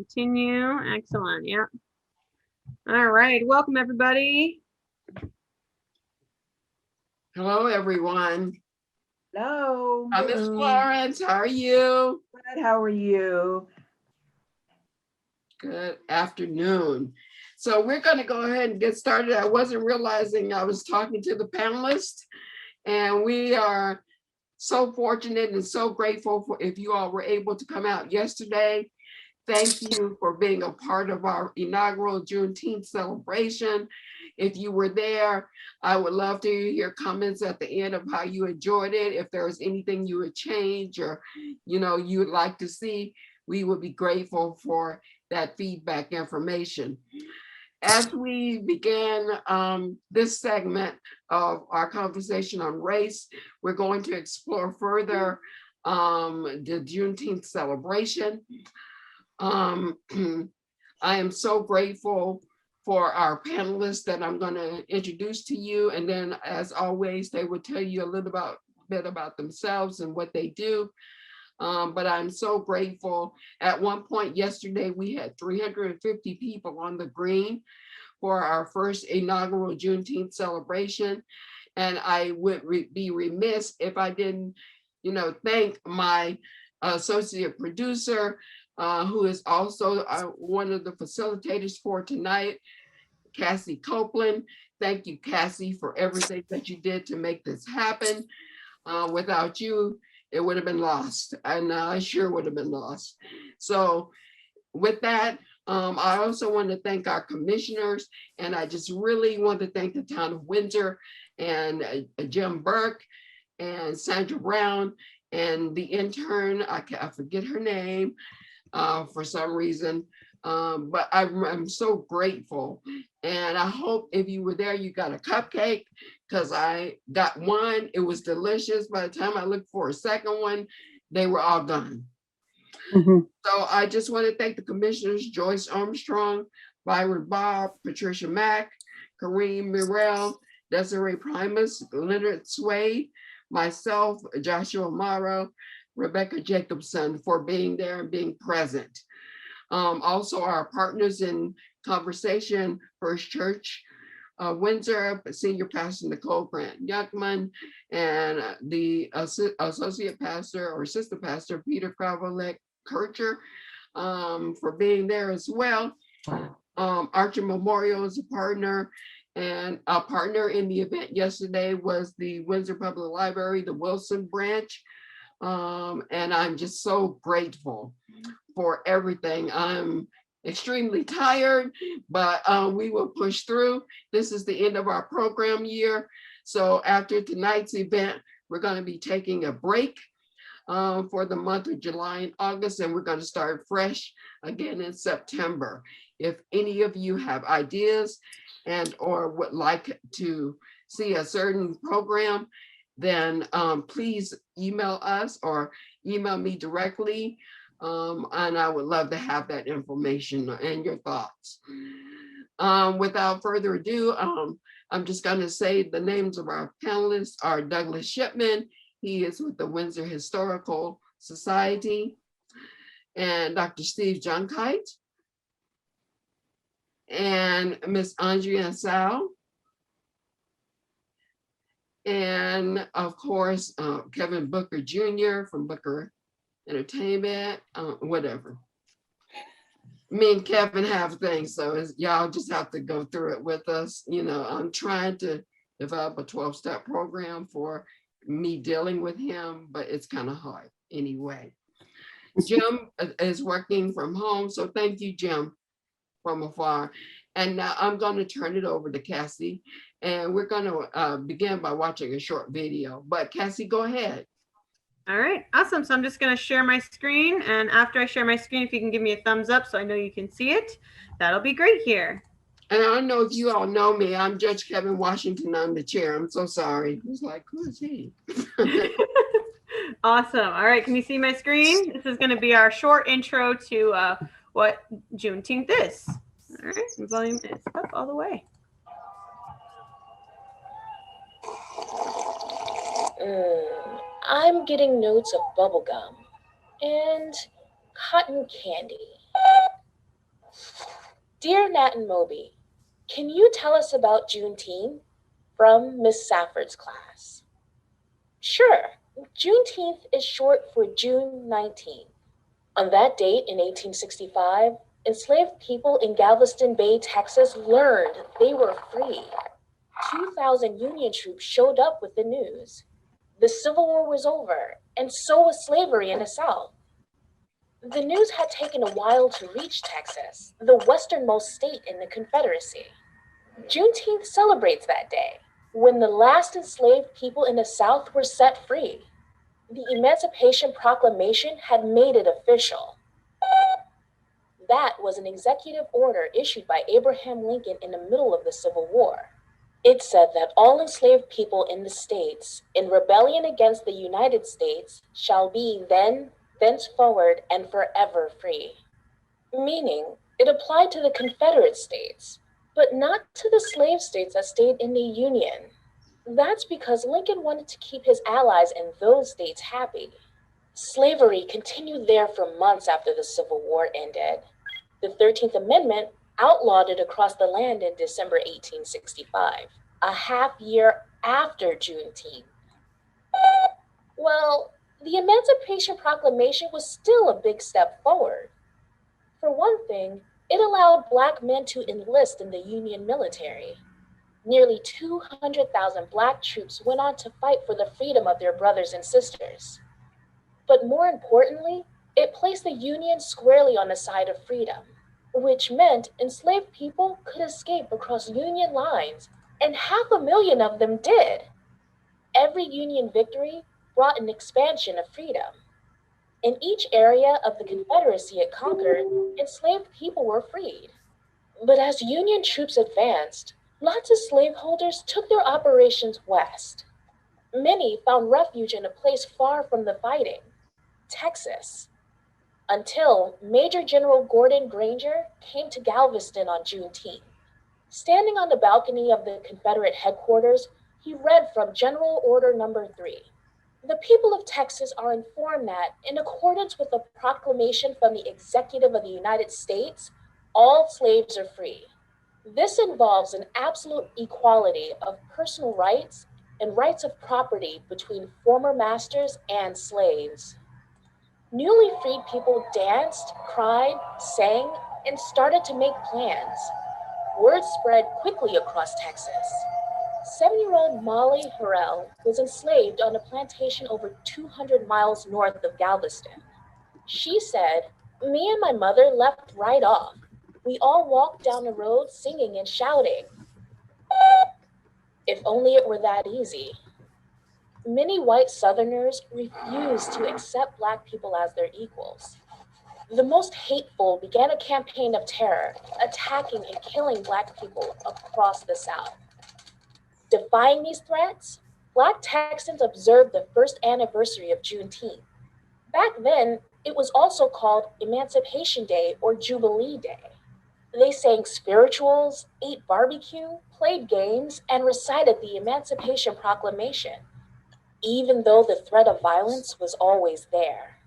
continue. Excellent. Yeah. All right. Welcome, everybody. Hello, everyone. Hello. I'm Miss Florence. How are you? Good. How are you? Good afternoon. So we're going to go ahead and get started. I wasn't realizing I was talking to the panelists, and we are so fortunate and so grateful for if you all were able to come out yesterday. Thank you for being a part of our inaugural Juneteenth celebration. If you were there, I would love to hear your comments at the end of how you enjoyed it. If there was anything you would change or, you would like to see, we would be grateful for that feedback information. As we begin this segment of our conversation on race, we're going to explore further the Juneteenth celebration. I am so grateful for our panelists that I'm going to introduce to you. And then, as always, they will tell you a little bit about themselves and what they do. But I'm so grateful. At one point yesterday, we had 350 people on the green for our first inaugural Juneteenth celebration. And I would be remiss if I didn't, thank my associate producer, who is also one of the facilitators for tonight, Cassie Copeland. Thank you, Cassie, for everything that you did to make this happen. Without you, it would have been lost, and I sure would have been lost. So with that, I also want to thank our commissioners, and I just really want to thank the town of Windsor and Jim Burke and Sandra Brown and the intern, I forget her name, for some reason, but I'm so grateful. And I hope if you were there, you got a cupcake, because I got one. It was delicious. By the time I looked for a second one, they were all gone. Mm-hmm. So I just want to thank the commissioners, Joyce Armstrong, Byron Bob, Patricia Mack, Kareem Murrell, Desiree Primus, Leonard Swade, myself, Joshua Morrow, Rebecca Jacobson, for being there and being present. Also our partners in conversation, First Church Windsor, Senior Pastor Nicole Grant Yuckman, and the Associate Pastor or Assistant Pastor Peter Kravolek Kircher, for being there as well. Archer Memorial is a partner, and a partner in the event yesterday was the Windsor Public Library, the Wilson branch. And I'm just so grateful for everything. I'm extremely tired, but we will push through. This is the end of our program year. So after tonight's event, we're going to be taking a break for the month of July and August, and we're going to start fresh again in September. If any of you have ideas and or would like to see a certain program, then please email us or email me directly. And I would love to have that information and your thoughts. Without further ado, I'm just going to say the names of our panelists are Douglas Shipman. He is with the Windsor Historical Society, and Dr. Steve Junckite, and Miss Andrea Sao, and of course, Kevin Booker Jr. from Booker Entertainment, whatever. Me and Kevin have things, so y'all just have to go through it with us. I'm trying to develop a 12-step program for me dealing with him, but it's kind of hard anyway. Jim is working from home, so thank you, Jim, from afar. And now I'm going to turn it over to Cassie, and we're going to begin by watching a short video. But Cassie, go ahead. All right, awesome. So I'm just going to share my screen, and after I share my screen, if you can give me a thumbs up so I know you can see it, that'll be great here. And I don't know if you all know me. I'm Judge Kevin Washington. I'm the chair. I'm so sorry. Who's like, who is he? Awesome. All right, can you see my screen? This is going to be our short intro to what Juneteenth is. All right, volume is up all the way. I'm getting notes of bubblegum and cotton candy. Dear Nat and Moby, can you tell us about Juneteenth? From Miss Safford's class. Sure, Juneteenth is short for June 19th. On that date in 1865, enslaved people in Galveston Bay, Texas learned they were free. 2,000 Union troops showed up with the news. The Civil War was over, and so was slavery in the South. The news had taken a while to reach Texas, the westernmost state in the Confederacy. Juneteenth celebrates that day, when the last enslaved people in the South were set free. The Emancipation Proclamation had made it official. That was an executive order issued by Abraham Lincoln in the middle of the Civil War. It said that all enslaved people in the states, in rebellion against the United States, shall be thenceforward, and forever free. Meaning, it applied to the Confederate states, but not to the slave states that stayed in the Union. That's because Lincoln wanted to keep his allies in those states happy. Slavery continued there for months after the Civil War ended. The 13th Amendment outlawed it across the land in December 1865, a half year after Juneteenth. Well, the Emancipation Proclamation was still a big step forward. For one thing, it allowed Black men to enlist in the Union military. Nearly 200,000 Black troops went on to fight for the freedom of their brothers and sisters. But more importantly, it placed the Union squarely on the side of freedom, which meant enslaved people could escape across Union lines, and 500,000 of them did. Every Union victory brought an expansion of freedom. In each area of the Confederacy it conquered, enslaved people were freed. But as Union troops advanced, lots of slaveholders took their operations west. Many found refuge in a place far from the fighting, Texas, until Major General Gordon Granger came to Galveston on Juneteenth. Standing on the balcony of the Confederate headquarters, he read from General Order Number 3. The people of Texas are informed that, in accordance with a proclamation from the Executive of the United States, all slaves are free. This involves an absolute equality of personal rights and rights of property between former masters and slaves. Newly freed people danced, cried, sang, and started to make plans. Word spread quickly across Texas. 7-year-old Molly Harrell was enslaved on a plantation over 200 miles north of Galveston. She said, "Me and my mother left right off. We all walked down the road singing and shouting." If only it were that easy. Many white Southerners refused to accept Black people as their equals. The most hateful began a campaign of terror, attacking and killing Black people across the South. Defying these threats, Black Texans observed the first anniversary of Juneteenth. Back then, it was also called Emancipation Day or Jubilee Day. They sang spirituals, ate barbecue, played games, and recited the Emancipation Proclamation, even though the threat of violence was always there.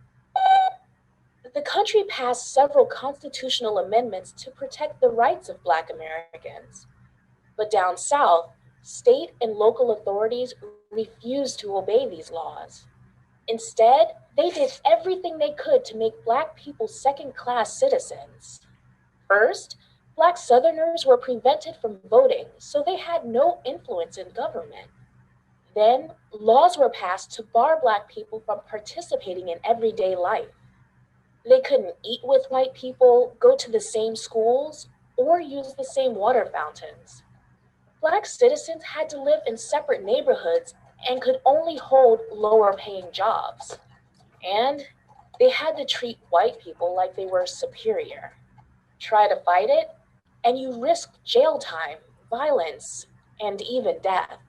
The country passed several constitutional amendments to protect the rights of Black Americans. But down south, state and local authorities refused to obey these laws. Instead, they did everything they could to make Black people second-class citizens. First, Black Southerners were prevented from voting, so they had no influence in government. Then, laws were passed to bar Black people from participating in everyday life. They couldn't eat with white people, go to the same schools, or use the same water fountains. Black citizens had to live in separate neighborhoods and could only hold lower-paying jobs. And they had to treat white people like they were superior. Try to fight it, and you risked jail time, violence, and even death.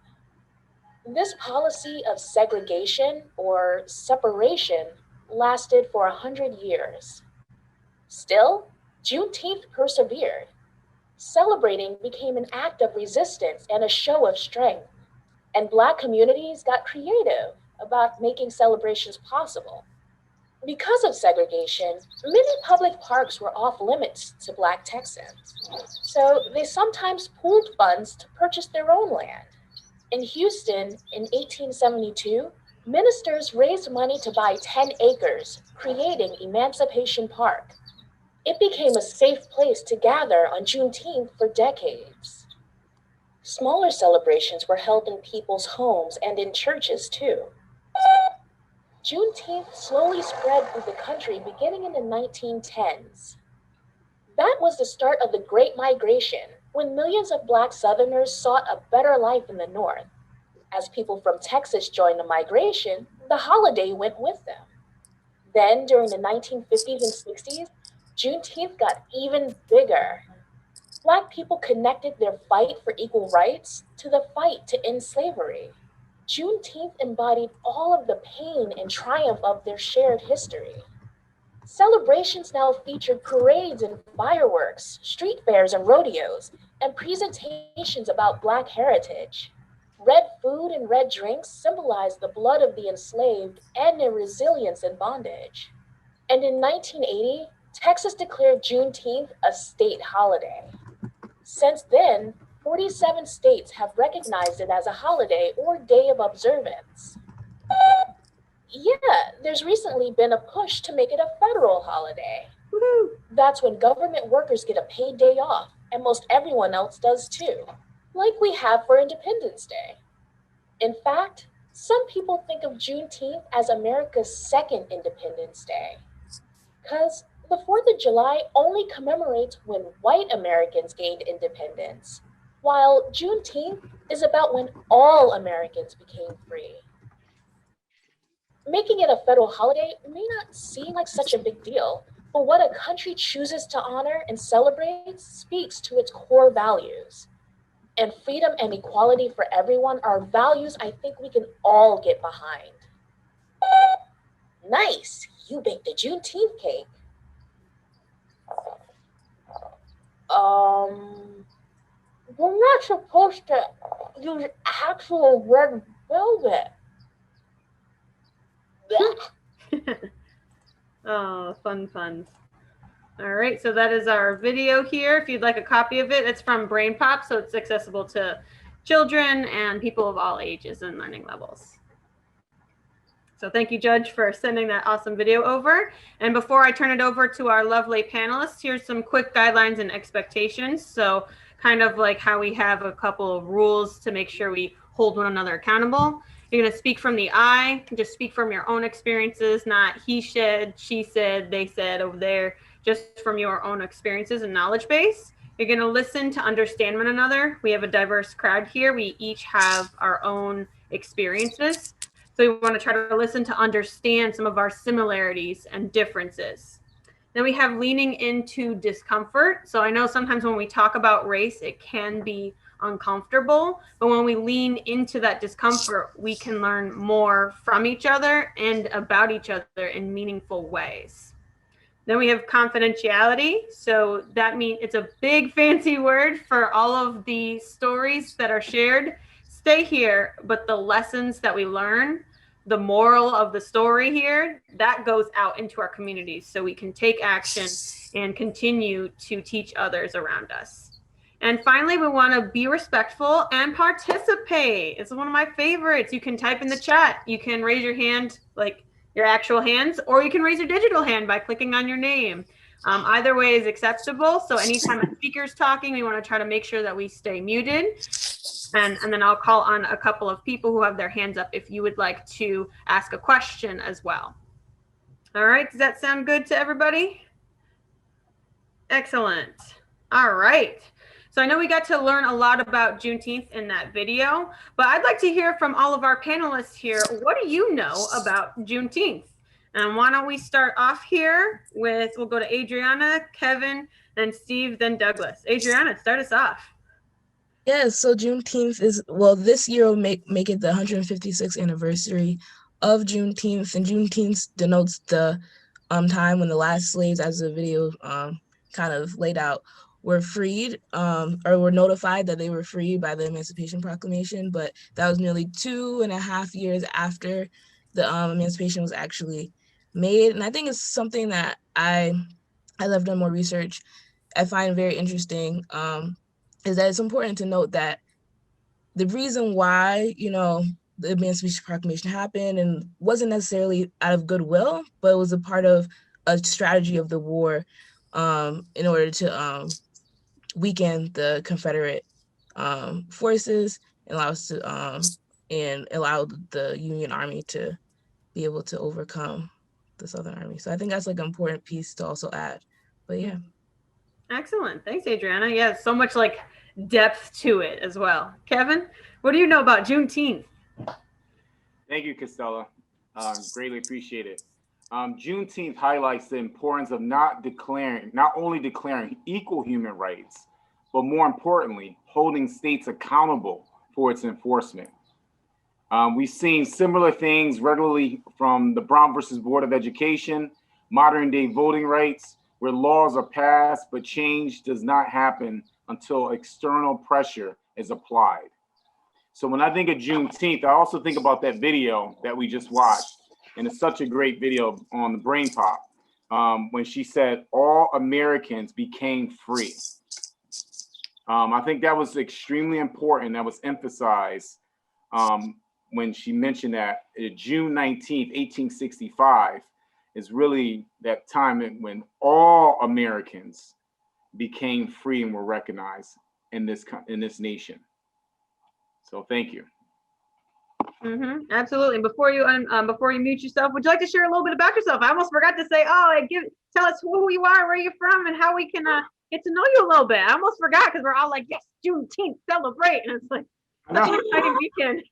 This policy of segregation or separation lasted for 100 years. Still, Juneteenth persevered. Celebrating became an act of resistance and a show of strength, and Black communities got creative about making celebrations possible. Because of segregation, many public parks were off limits to Black Texans. So they sometimes pooled funds to purchase their own land. In Houston, in 1872, ministers raised money to buy 10 acres, creating Emancipation Park. It became a safe place to gather on Juneteenth for decades. Smaller celebrations were held in people's homes and in churches too. Juneteenth slowly spread through the country beginning in the 1910s. That was the start of the Great Migration, when millions of Black Southerners sought a better life in the North. As people from Texas joined the migration, the holiday went with them. Then, during the 1950s and 60s, Juneteenth got even bigger. Black people connected their fight for equal rights to the fight to end slavery. Juneteenth embodied all of the pain and triumph of their shared history. Celebrations now featured parades and fireworks, street fairs and rodeos, and presentations about Black heritage. Red food and red drinks symbolize the blood of the enslaved and their resilience in bondage. And in 1980, Texas declared Juneteenth a state holiday. Since then, 47 states have recognized it as a holiday or day of observance. Yeah, there's recently been a push to make it a federal holiday. Woohoo! That's when government workers get a paid day off, and most everyone else does too, like we have for Independence Day. In fact, some people think of Juneteenth as America's second Independence Day, because the 4th of July only commemorates when white Americans gained independence, while Juneteenth is about when all Americans became free. Making it a federal holiday may not seem like such a big deal, but what a country chooses to honor and celebrate speaks to its core values. And freedom and equality for everyone are values I think we can all get behind. Nice, you baked a Juneteenth cake. We're not supposed to use actual red velvet. Oh, fun. All right, so that is our video here. If you'd like a copy of it, it's from Brain Pop, so it's accessible to children and people of all ages and learning levels. So thank you, Judge, for sending that awesome video over. And before I turn it over to our lovely panelists, here's some quick guidelines and expectations. So kind of like how we have a couple of rules to make sure we hold one another accountable. You're going to speak from the I, just speak from your own experiences, not he said, she said, they said over there, just from your own experiences and knowledge base. You're going to listen to understand one another. We have a diverse crowd here. We each have our own experiences. So we want to try to listen to understand some of our similarities and differences. Then we have leaning into discomfort. So I know sometimes when we talk about race, it can be uncomfortable, but when we lean into that discomfort, we can learn more from each other and about each other in meaningful ways. Then we have confidentiality. So that means it's a big fancy word for all of the stories that are shared. Stay here, but the lessons that we learn, the moral of the story here, that goes out into our communities so we can take action and continue to teach others around us. And finally, we want to be respectful and participate. It's one of my favorites. You can type in the chat. You can raise your hand, like your actual hands, or you can raise your digital hand by clicking on your name. Either way is acceptable. So anytime a speaker's talking, we want to try to make sure that we stay muted. And then I'll call on a couple of people who have their hands up if you would like to ask a question as well. All right, does that sound good to everybody? Excellent. All right. So I know we got to learn a lot about Juneteenth in that video, but I'd like to hear from all of our panelists here. What do you know about Juneteenth? And why don't we start off here with, we'll go to Adriana, Kevin, and Steve, then Douglas. Adriana, start us off. Yeah, so Juneteenth is, well, this year will make it the 156th anniversary of Juneteenth, and Juneteenth denotes the time when the last slaves, as the video kind of laid out, were freed, or were notified that they were freed by the Emancipation Proclamation, but that was nearly 2.5 years after the emancipation was actually made. And I think it's something that as I've done more research, I find very interesting, is that it's important to note that the reason why, the Emancipation Proclamation happened and wasn't necessarily out of goodwill, but it was a part of a strategy of the war, in order to weaken the Confederate forces and allow the Union Army to be able to overcome the Southern Army. So I think that's like an important piece to also add. But yeah. Excellent. Thanks, Adriana. Yeah, so much like depth to it as well. Kevin, what do you know about Juneteenth? Thank you, Costella. Greatly appreciate it. Juneteenth highlights the importance of not only declaring equal human rights, but more importantly, holding states accountable for its enforcement. We've seen similar things regularly from the Brown versus Board of Education, modern day voting rights, where laws are passed, but change does not happen until external pressure is applied. So when I think of Juneteenth, I also think about that video that we just watched. And it's such a great video on the Brain Pop, when she said, all Americans became free. I think that was extremely important. That was emphasized when she mentioned that June 19th, 1865 is really that time when all Americans became free and were recognized in this nation. So thank you. Absolutely. Before you mute yourself, would you like to share a little bit about yourself? I almost forgot to say, tell us who you are, where you're from, and how we can get to know you a little bit. I almost forgot because we're all like, yes, Juneteenth, celebrate. And it's like, such an exciting weekend.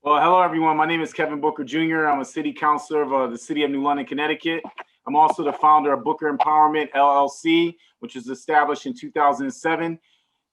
Well, hello, everyone. My name is Kevin Booker Jr. I'm a city councilor of the city of New London, Connecticut. I'm also the founder of Booker Empowerment, LLC, which was established in 2007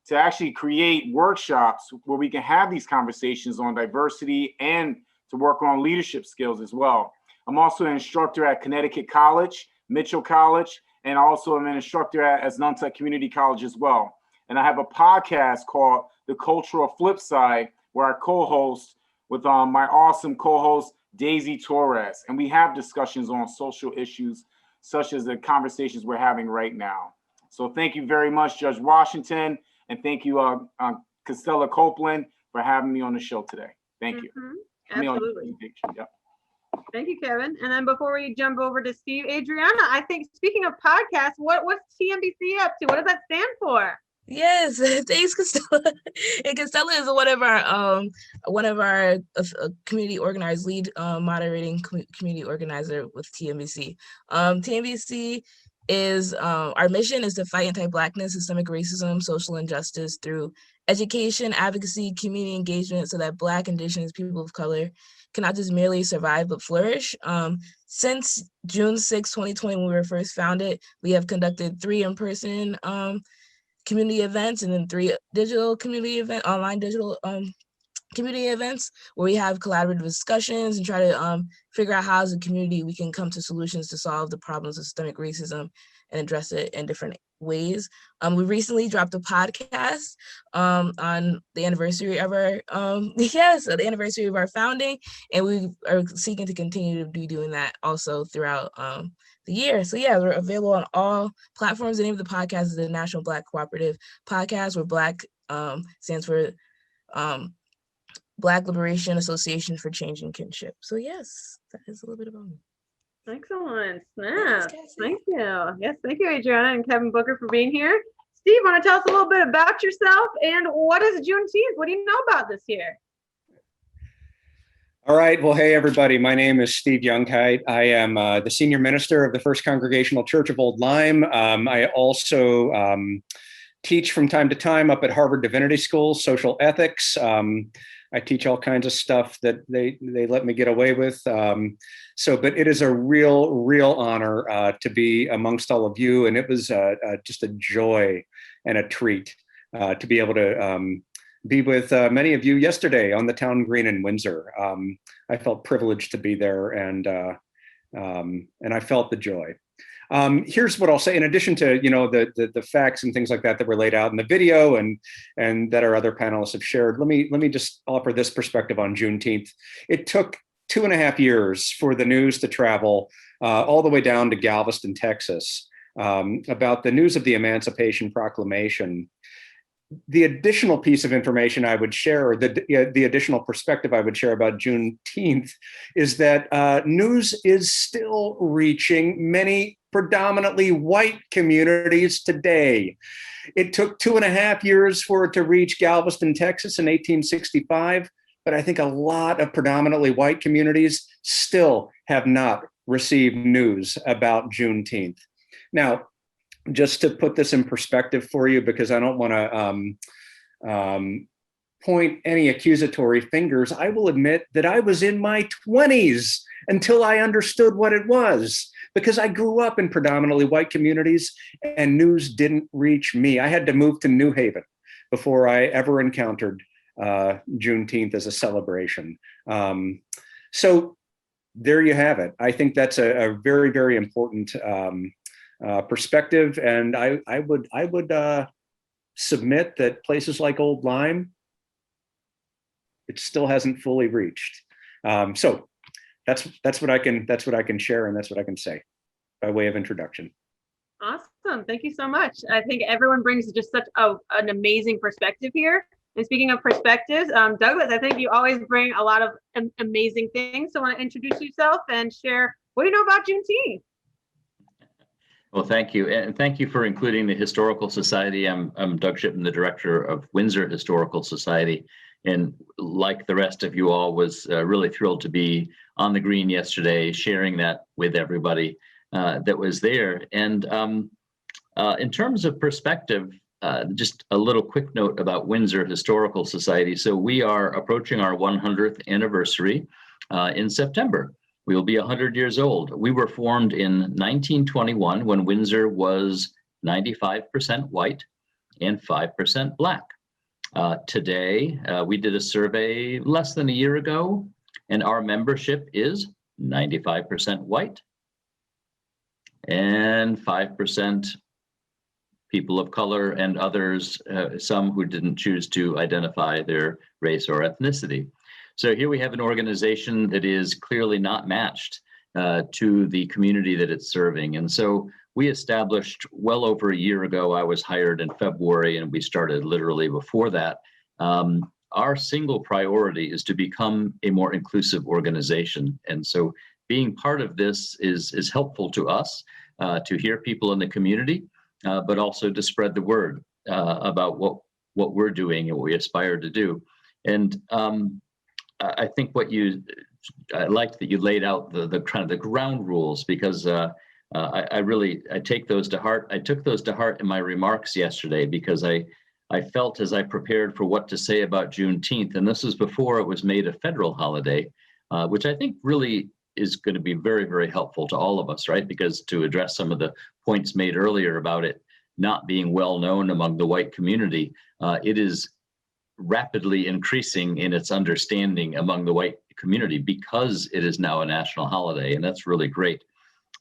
to actually create workshops where we can have these conversations on diversity and to work on leadership skills as well. I'm also an instructor at Connecticut College, Mitchell College, and also I'm an instructor at Asnuntuck Community College as well. And I have a podcast called The Cultural Flip Side, where I co-host with my awesome co-host, Daisy Torres. And we have discussions on social issues, such as the conversations we're having right now. So thank you very much, Judge Washington. And thank you, Costella Copeland, for having me on the show today. Thank you. Absolutely. Yep. Thank you, Kevin. And then before we jump over to Steve, Adriana, I think speaking of podcasts, what's TMBC up to? What does that stand for? Yes, thanks, Costella. And Costella is one of our community organizers, lead moderating community organizer with TMBC. TMBC is our mission is to fight anti-Blackness, systemic racism, social injustice through education, advocacy, community engagement, so that Black, Indigenous, people of color cannot just merely survive but flourish. Since June 6, 2020, when we were first founded, we have conducted 3 in-person community events and then 3 digital online digital community events where we have collaborative discussions and try to figure out how as a community we can come to solutions to solve the problems of systemic racism and address it in different ways. We recently dropped a podcast on the anniversary of our the anniversary of our founding, and we are seeking to continue to be doing that also throughout the year. So yeah, we're available on all platforms. The name of the podcast is the National Black Cooperative Podcast, where Black stands for Black Liberation Association for Change and Kinship. So yes, that is a little bit about me. Excellent. Snap. Thank you. Yes, thank you, Adriana and Kevin Booker, for being here. Steve, want to tell us a little bit about yourself and what is Juneteenth? What do you know about this year? All right. Well, hey, everybody. My name is Steve Youngkite. I am the senior minister of the First Congregational Church of Old Lyme. I also teach from time to time up at Harvard Divinity School, social ethics. I teach all kinds of stuff that they let me get away with. But it is a real honor to be amongst all of you. And it was just a joy and a treat to be able to be with many of you yesterday on the town green in Windsor. I felt privileged to be there, and I felt the joy. Here's what I'll say. In addition to the facts and things like that were laid out in the video and that our other panelists have shared, let me just offer this perspective on Juneteenth. It took 2.5 years for the news to travel all the way down to Galveston, Texas, about the news of the Emancipation Proclamation. The additional piece of information I would share, or the additional perspective I would share about Juneteenth, is that news is still reaching many predominantly white communities today. It took 2.5 years for it to reach Galveston, Texas in 1865, but I think a lot of predominantly white communities still have not received news about Juneteenth. Now, just to put this in perspective for you, because I don't want to point any accusatory fingers, I will admit that I was in my 20s until I understood what it was, because I grew up in predominantly white communities and news didn't reach me. I had to move to New Haven before I ever encountered Juneteenth as a celebration. So there you have it. I think that's a very, very important perspective, and I would submit that places like Old Lyme, it still hasn't fully reached. So that's what I can share, and that's what I can say by way of introduction. Awesome, thank you so much. I think everyone brings just such an amazing perspective here. And speaking of perspectives, Douglas, I think you always bring a lot of amazing things. So, want to introduce yourself and share what do you know about Juneteenth? Well, thank you. And thank you for including the Historical Society. I'm Doug Shipman, the director of Windsor Historical Society. And like the rest of you all, was really thrilled to be on the green yesterday, sharing that with everybody that was there. And in terms of perspective, just a little quick note about Windsor Historical Society. So we are approaching our 100th anniversary in September. We will be 100 years old. We were formed in 1921 when Windsor was 95% white and 5% Black. Today, we did a survey less than a year ago, and our membership is 95% white and 5% people of color and others, some who didn't choose to identify their race or ethnicity. So here we have an organization that is clearly not matched to the community that it's serving. And so we established well over a year ago. I was hired in February and we started literally before that. Our single priority is to become a more inclusive organization. And so being part of this is helpful to us to hear people in the community, but also to spread the word about what we're doing and what we aspire to do. And I think I liked that you laid out the kind of the ground rules, because I take those to heart. I took those to heart in my remarks yesterday, because I felt as I prepared for what to say about Juneteenth, and this was before it was made a federal holiday, which I think really is going to be very, very helpful to all of us, right? Because to address some of the points made earlier about it not being well known among the white community, it is rapidly increasing in its understanding among the white community because it is now a national holiday, and that's really great.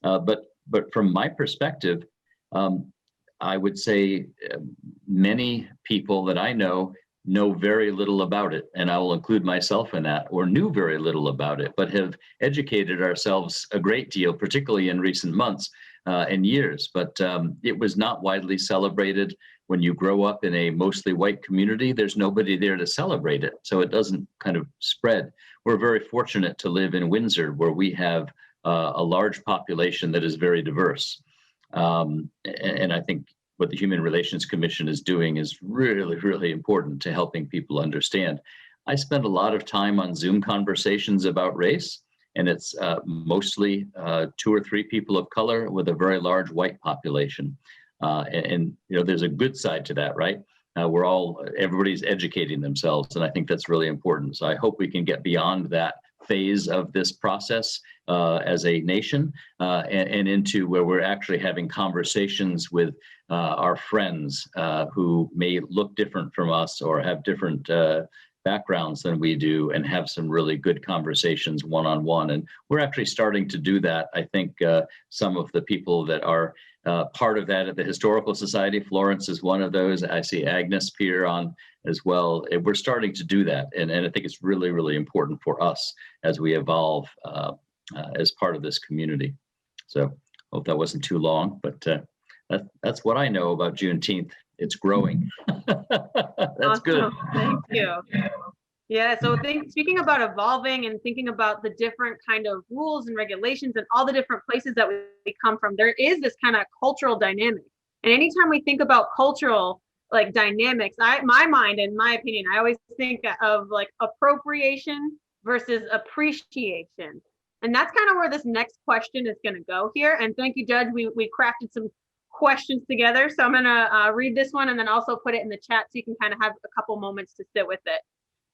But from my perspective, I would say many people that I know very little about it, and I will include myself in that, or knew very little about it, but have educated ourselves a great deal, particularly in recent months and years. But it was not widely celebrated. When you grow up in a mostly white community, there's nobody there to celebrate it, so it doesn't kind of spread. We're very fortunate to live in Windsor, where we have a large population that is very diverse. And I think what the Human Relations Commission is doing is really, really important to helping people understand. I spend a lot of time on Zoom conversations about race, and it's mostly 2 or 3 people of color with a very large white population. And you know, there's a good side to that, right? Everybody's educating themselves, and I think that's really important. So I hope we can get beyond that phase of this process as a nation and into where we're actually having conversations with our friends who may look different from us or have different backgrounds than we do, and have some really good conversations one-on-one. And we're actually starting to do that. I think some of the people that are part of that at the Historical Society. Florence is one of those. I see Agnes Peer on as well. And we're starting to do that. And I think it's really, really important for us as we evolve as part of this community. So hope that wasn't too long, but that's what I know about Juneteenth. It's growing. That's Awesome. good. Thank you. Yeah, so speaking about evolving and thinking about the different kind of rules and regulations and all the different places that we come from, there is this kind of cultural dynamic. And anytime we think about cultural like dynamics, my mind, in my opinion, I always think of like appropriation versus appreciation. And that's kind of where this next question is going to go here. And thank you, Judge. We crafted some questions together. So I'm going to read this one and then also put it in the chat so you can kind of have a couple moments to sit with it.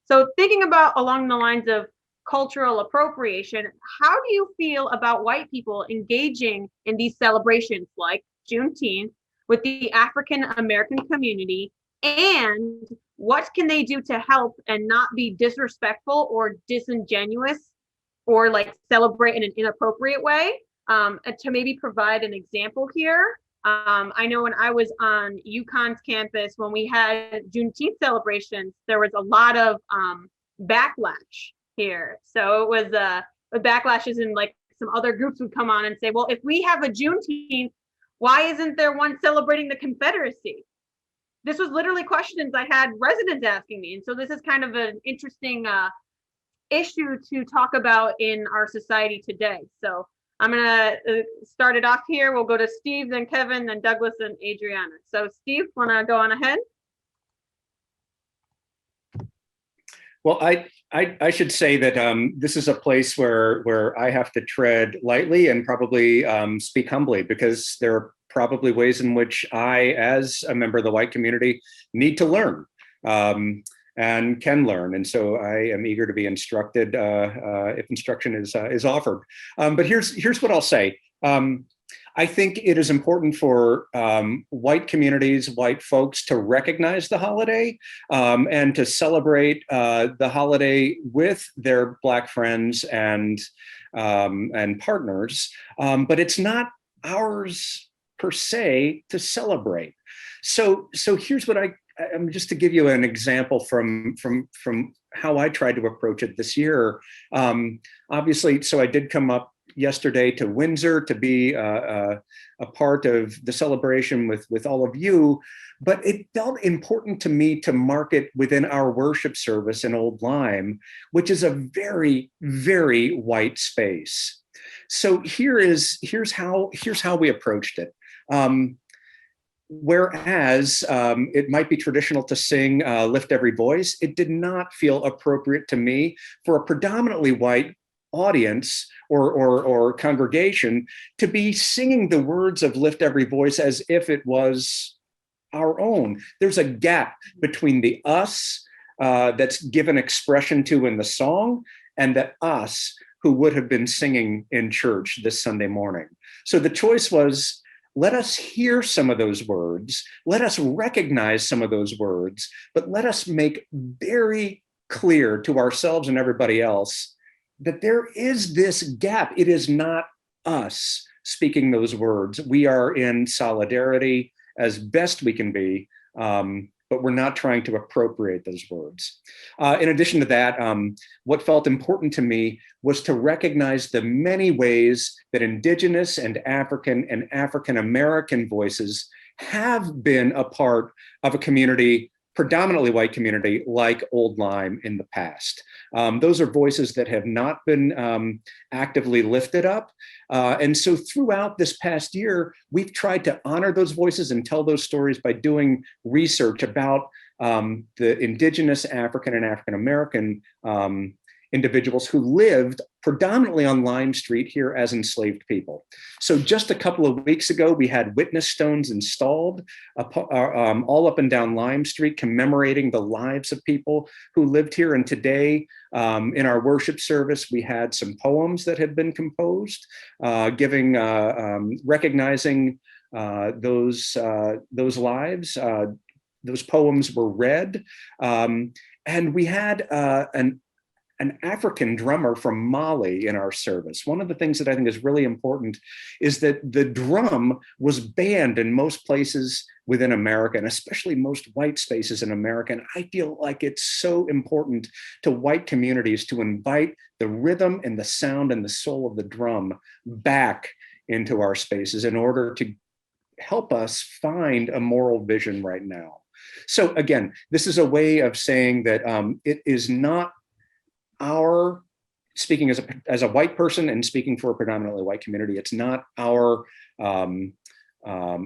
So thinking about along the lines of cultural appropriation, how do you feel about white people engaging in these celebrations like Juneteenth with the African American community, and what can they do to help and not be disrespectful or disingenuous or like celebrate in an inappropriate way? To maybe provide an example here. I know when I was on UConn's campus, when we had Juneteenth celebrations, there was a lot of backlash here. So it was backlashes, and like some other groups would come on and say, well, if we have a Juneteenth, why isn't there one celebrating the Confederacy? This was literally questions I had residents asking me. And so this is kind of an interesting issue to talk about in our society today. So I'm gonna start it off here. We'll go to Steve, then Kevin, then Douglas, and Adriana. So Steve, wanna go on ahead? Well, I should say that this is a place where I have to tread lightly and probably speak humbly, because there are probably ways in which I, as a member of the white community, need to learn and can learn. And so I am eager to be instructed if instruction is offered. But here's what I'll say. I think it is important for white communities, white folks, to recognize the holiday and to celebrate the holiday with their Black friends and partners. But it's not ours per se to celebrate. So here's what just to give you an example from how I tried to approach it this year. Obviously, so I did come up yesterday to Windsor to be a part of the celebration with all of you, but it felt important to me to mark it within our worship service in Old Lyme, which is a very, very white space. So here's how we approached it. Whereas it might be traditional to sing Lift Every Voice, it did not feel appropriate to me for a predominantly white audience or congregation to be singing the words of Lift Every Voice as if it was our own. There's a gap between the us that's given expression to in the song and the us who would have been singing in church this Sunday morning. So the choice was, let us hear some of those words, let us recognize some of those words, but let us make very clear to ourselves and everybody else that there is this gap. It is not us speaking those words. We are in solidarity as best we can be, but we're not trying to appropriate those words. In addition to that, what felt important to me was to recognize the many ways that Indigenous and African American voices have been a part of a community, predominantly white community, like Old Lyme in the past. Those are voices that have not been actively lifted up. And so throughout this past year, we've tried to honor those voices and tell those stories by doing research about the Indigenous African and African American individuals who lived predominantly on Lime Street here as enslaved people. So just a couple of weeks ago, we had witness stones installed all up and down Lime Street, commemorating the lives of people who lived here. And today, in our worship service, we had some poems that had been composed, recognizing those lives. Those poems were read, and we had an African drummer from Mali in our service. One of the things that I think is really important is that the drum was banned in most places within America, and especially most white spaces in America. And I feel like it's so important to white communities to invite the rhythm and the sound and the soul of the drum back into our spaces in order to help us find a moral vision right now. So again, this is a way of saying that it is not our, speaking as a white person and speaking for a predominantly white community, it's not our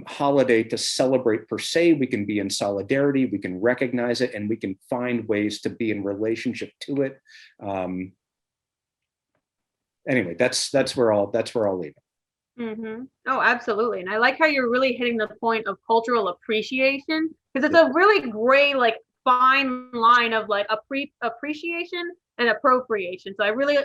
holiday to celebrate per se. We can be in solidarity, we can recognize it, and we can find ways to be in relationship to it. Anyway, that's where I'll leave it. Mm-hmm. Oh, absolutely. And I like how you're really hitting the point of cultural appreciation, because it's a really gray, like fine line of like appreciation and appropriation. So I really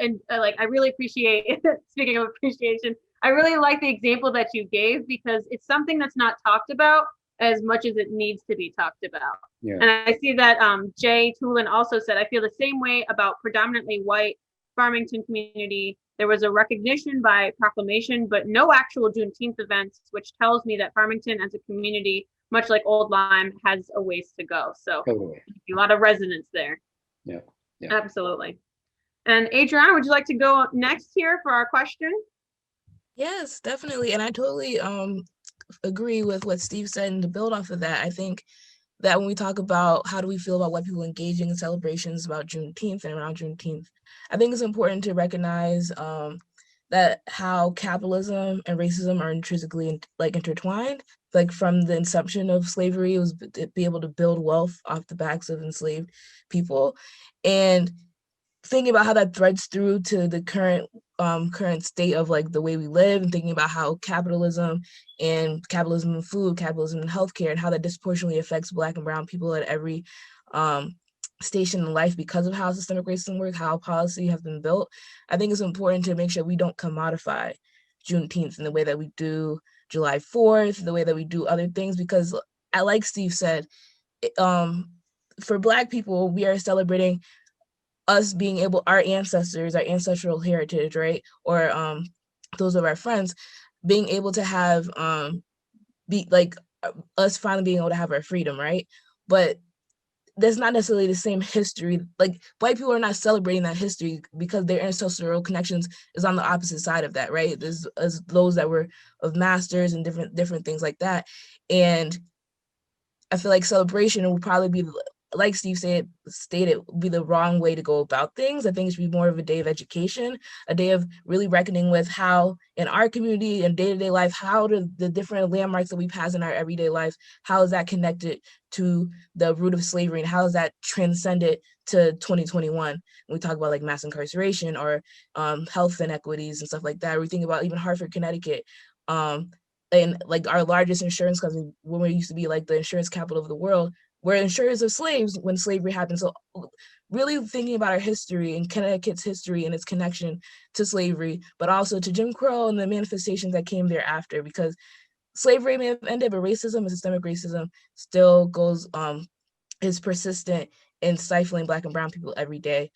appreciate, speaking of appreciation, I really like the example that you gave, because it's something that's not talked about as much as it needs to be talked about. Yeah. And I see that Jay Tulin also said, I feel the same way about predominantly white Farmington community. There was a recognition by proclamation, but no actual Juneteenth events, which tells me that Farmington as a community, much like Old Lyme, has a ways to go. So Totally. a lot of resonance there. Yeah. Absolutely. And Adriana, would you like to go next here for our question? Yes, definitely. And I totally agree with what Steve said. And to build off of that, I think that when we talk about how do we feel about white people engaging in celebrations about Juneteenth and around Juneteenth, I think it's important to recognize that how capitalism and racism are intrinsically intertwined. Like from the inception of slavery, it was to be able to build wealth off the backs of enslaved people. And thinking about how that threads through to the current state of like the way we live, and thinking about how capitalism in food, capitalism in healthcare, and how that disproportionately affects Black and brown people at every station in life because of how systemic racism works, how policy has been built. I think it's important to make sure we don't commodify Juneteenth in the way that we do July 4th, the way that we do other things, because like Steve said, for Black people, we are celebrating us being able, our ancestors, our ancestral heritage, right? Or those of our friends being able to have, be like us finally being able to have our freedom, right? But that's not necessarily the same history. Like White people are not celebrating that history because their ancestral connections is on the opposite side of that, right? There's as those that were of masters and different things like that. And I feel like celebration will probably be, like Steve stated, be the wrong way to go about things. I think it should be more of a day of education, a day of really reckoning with how in our community and day-to-day life, how do the different landmarks that we pass in our everyday life, how is that connected to the root of slavery, and how is that transcended to 2021? When we talk about like mass incarceration or health inequities and stuff like that. We think about even Hartford, Connecticut, and like our largest insurance company, when we used to be like the insurance capital of the world, we're insurers of slaves when slavery happened. So really thinking about our history and Connecticut's history and its connection to slavery, but also to Jim Crow and the manifestations that came thereafter, because slavery may have ended, but racism and systemic racism still is persistent in stifling Black and brown people every day,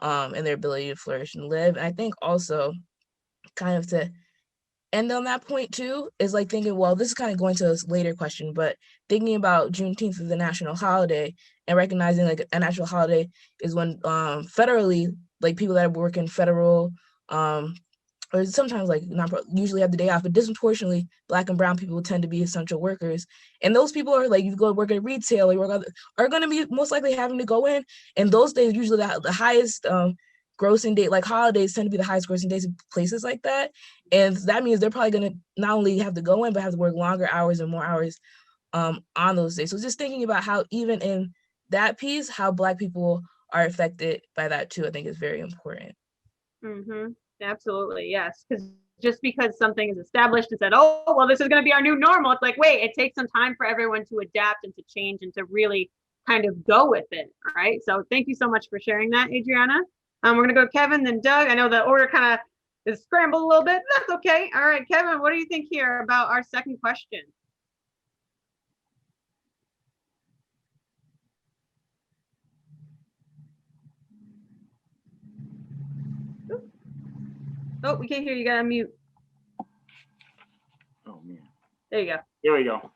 and their ability to flourish and live. And I think also kind of to end on that point too, is like thinking, well, this is kind of going to a later question, but thinking about Juneteenth as a national holiday and recognizing like a national holiday is when federally, like people that work in federal, or sometimes like usually have the day off, but disproportionately Black and brown people tend to be essential workers. And those people are like, you go work at retail, are going to be most likely having to go in. And those days, usually the highest grossing day, like holidays tend to be the highest grossing days in places like that. And that means they're probably going to not only have to go in, but have to work longer hours and more hours on those days. So just thinking about how even in that piece, how Black people are affected by that too, I think is very important. Mm-hmm. Absolutely, yes. Because just because something is established and said, oh, well, this is going to be our new normal, it's like, wait, it takes some time for everyone to adapt and to change and to really kind of go with it, right? So thank you so much for sharing that, Adriana. We're going to go Kevin, then Doug. I know the order kind of is scrambled a little bit. That's okay. All right, Kevin, what do you think here about our second question? Oh, we can't hear you. You gotta mute. Oh man. There you go. Here we go.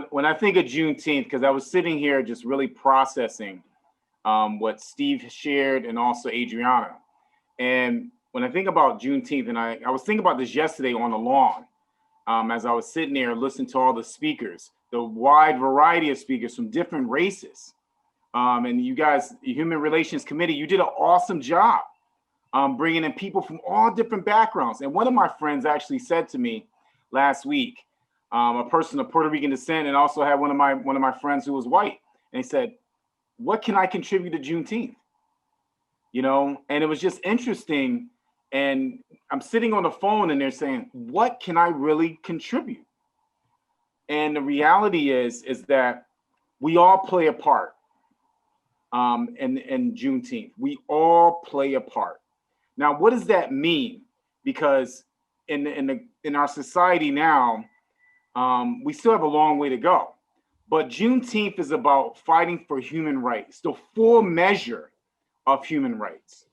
When I think of Juneteenth, because I was sitting here just really processing what Steve shared and also Adriana. And when I think about Juneteenth, and I was thinking about this yesterday on the lawn, as I was sitting there listening to all the speakers, the wide variety of speakers from different races. And you guys, the Human Relations Committee, you did an awesome job bringing in people from all different backgrounds. And one of my friends actually said to me last week, a person of Puerto Rican descent, and also had one of my friends who was white, and he said, "What can I contribute to Juneteenth?" You know, and it was just interesting. And I'm sitting on the phone, and they're saying, "What can I really contribute?" And the reality is that we all play a part. In Juneteenth, we all play a part. Now, what does that mean? Because in our society now, we still have a long way to go. But Juneteenth is about fighting for human rights, the full measure of human rights.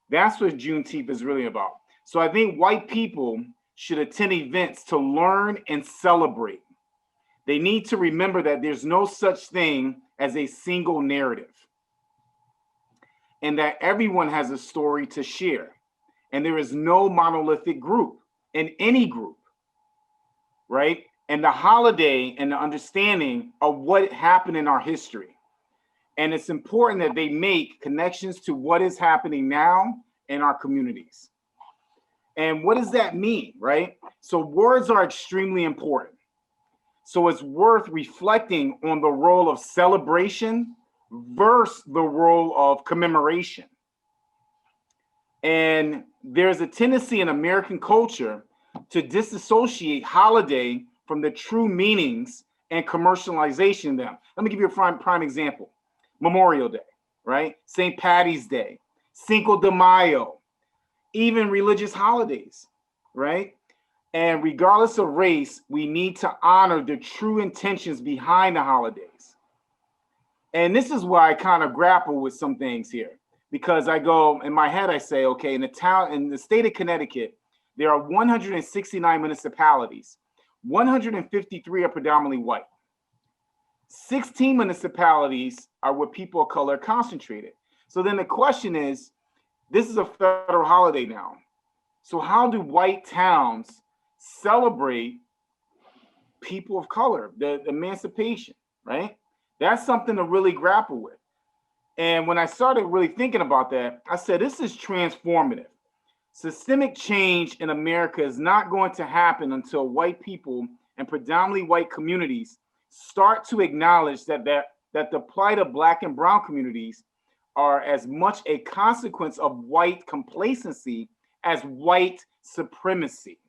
That's what Juneteenth is really about. So I think white people should attend events to learn and celebrate. They need to remember that there's no such thing as a single narrative, and that everyone has a story to share. And there is no monolithic group in any group, right? And the holiday and the understanding of what happened in our history. And it's important that they make connections to what is happening now in our communities. And what does that mean, right? So words are extremely important. So it's worth reflecting on the role of celebration versus the role of commemoration. And there's a tendency in American culture to disassociate holiday from the true meanings and commercialization of them. Let me give you a prime example. Memorial Day, right? St. Patty's Day, Cinco de Mayo, even religious holidays, right? And regardless of race, we need to honor the true intentions behind the holidays. And this is why I kind of grapple with some things here, because I go in my head, I say, okay, in the state of Connecticut, there are 169 municipalities. 153 are predominantly white. 16 municipalities are where people of color are concentrated. So then the question is, this is a federal holiday now. So how do white towns celebrate people of color, the emancipation, right? That's something to really grapple with. And when I started really thinking about that, I said, this is transformative. Systemic change in America is not going to happen until white people and predominantly white communities start to acknowledge that the plight of Black and brown communities are as much a consequence of white complacency as white supremacy.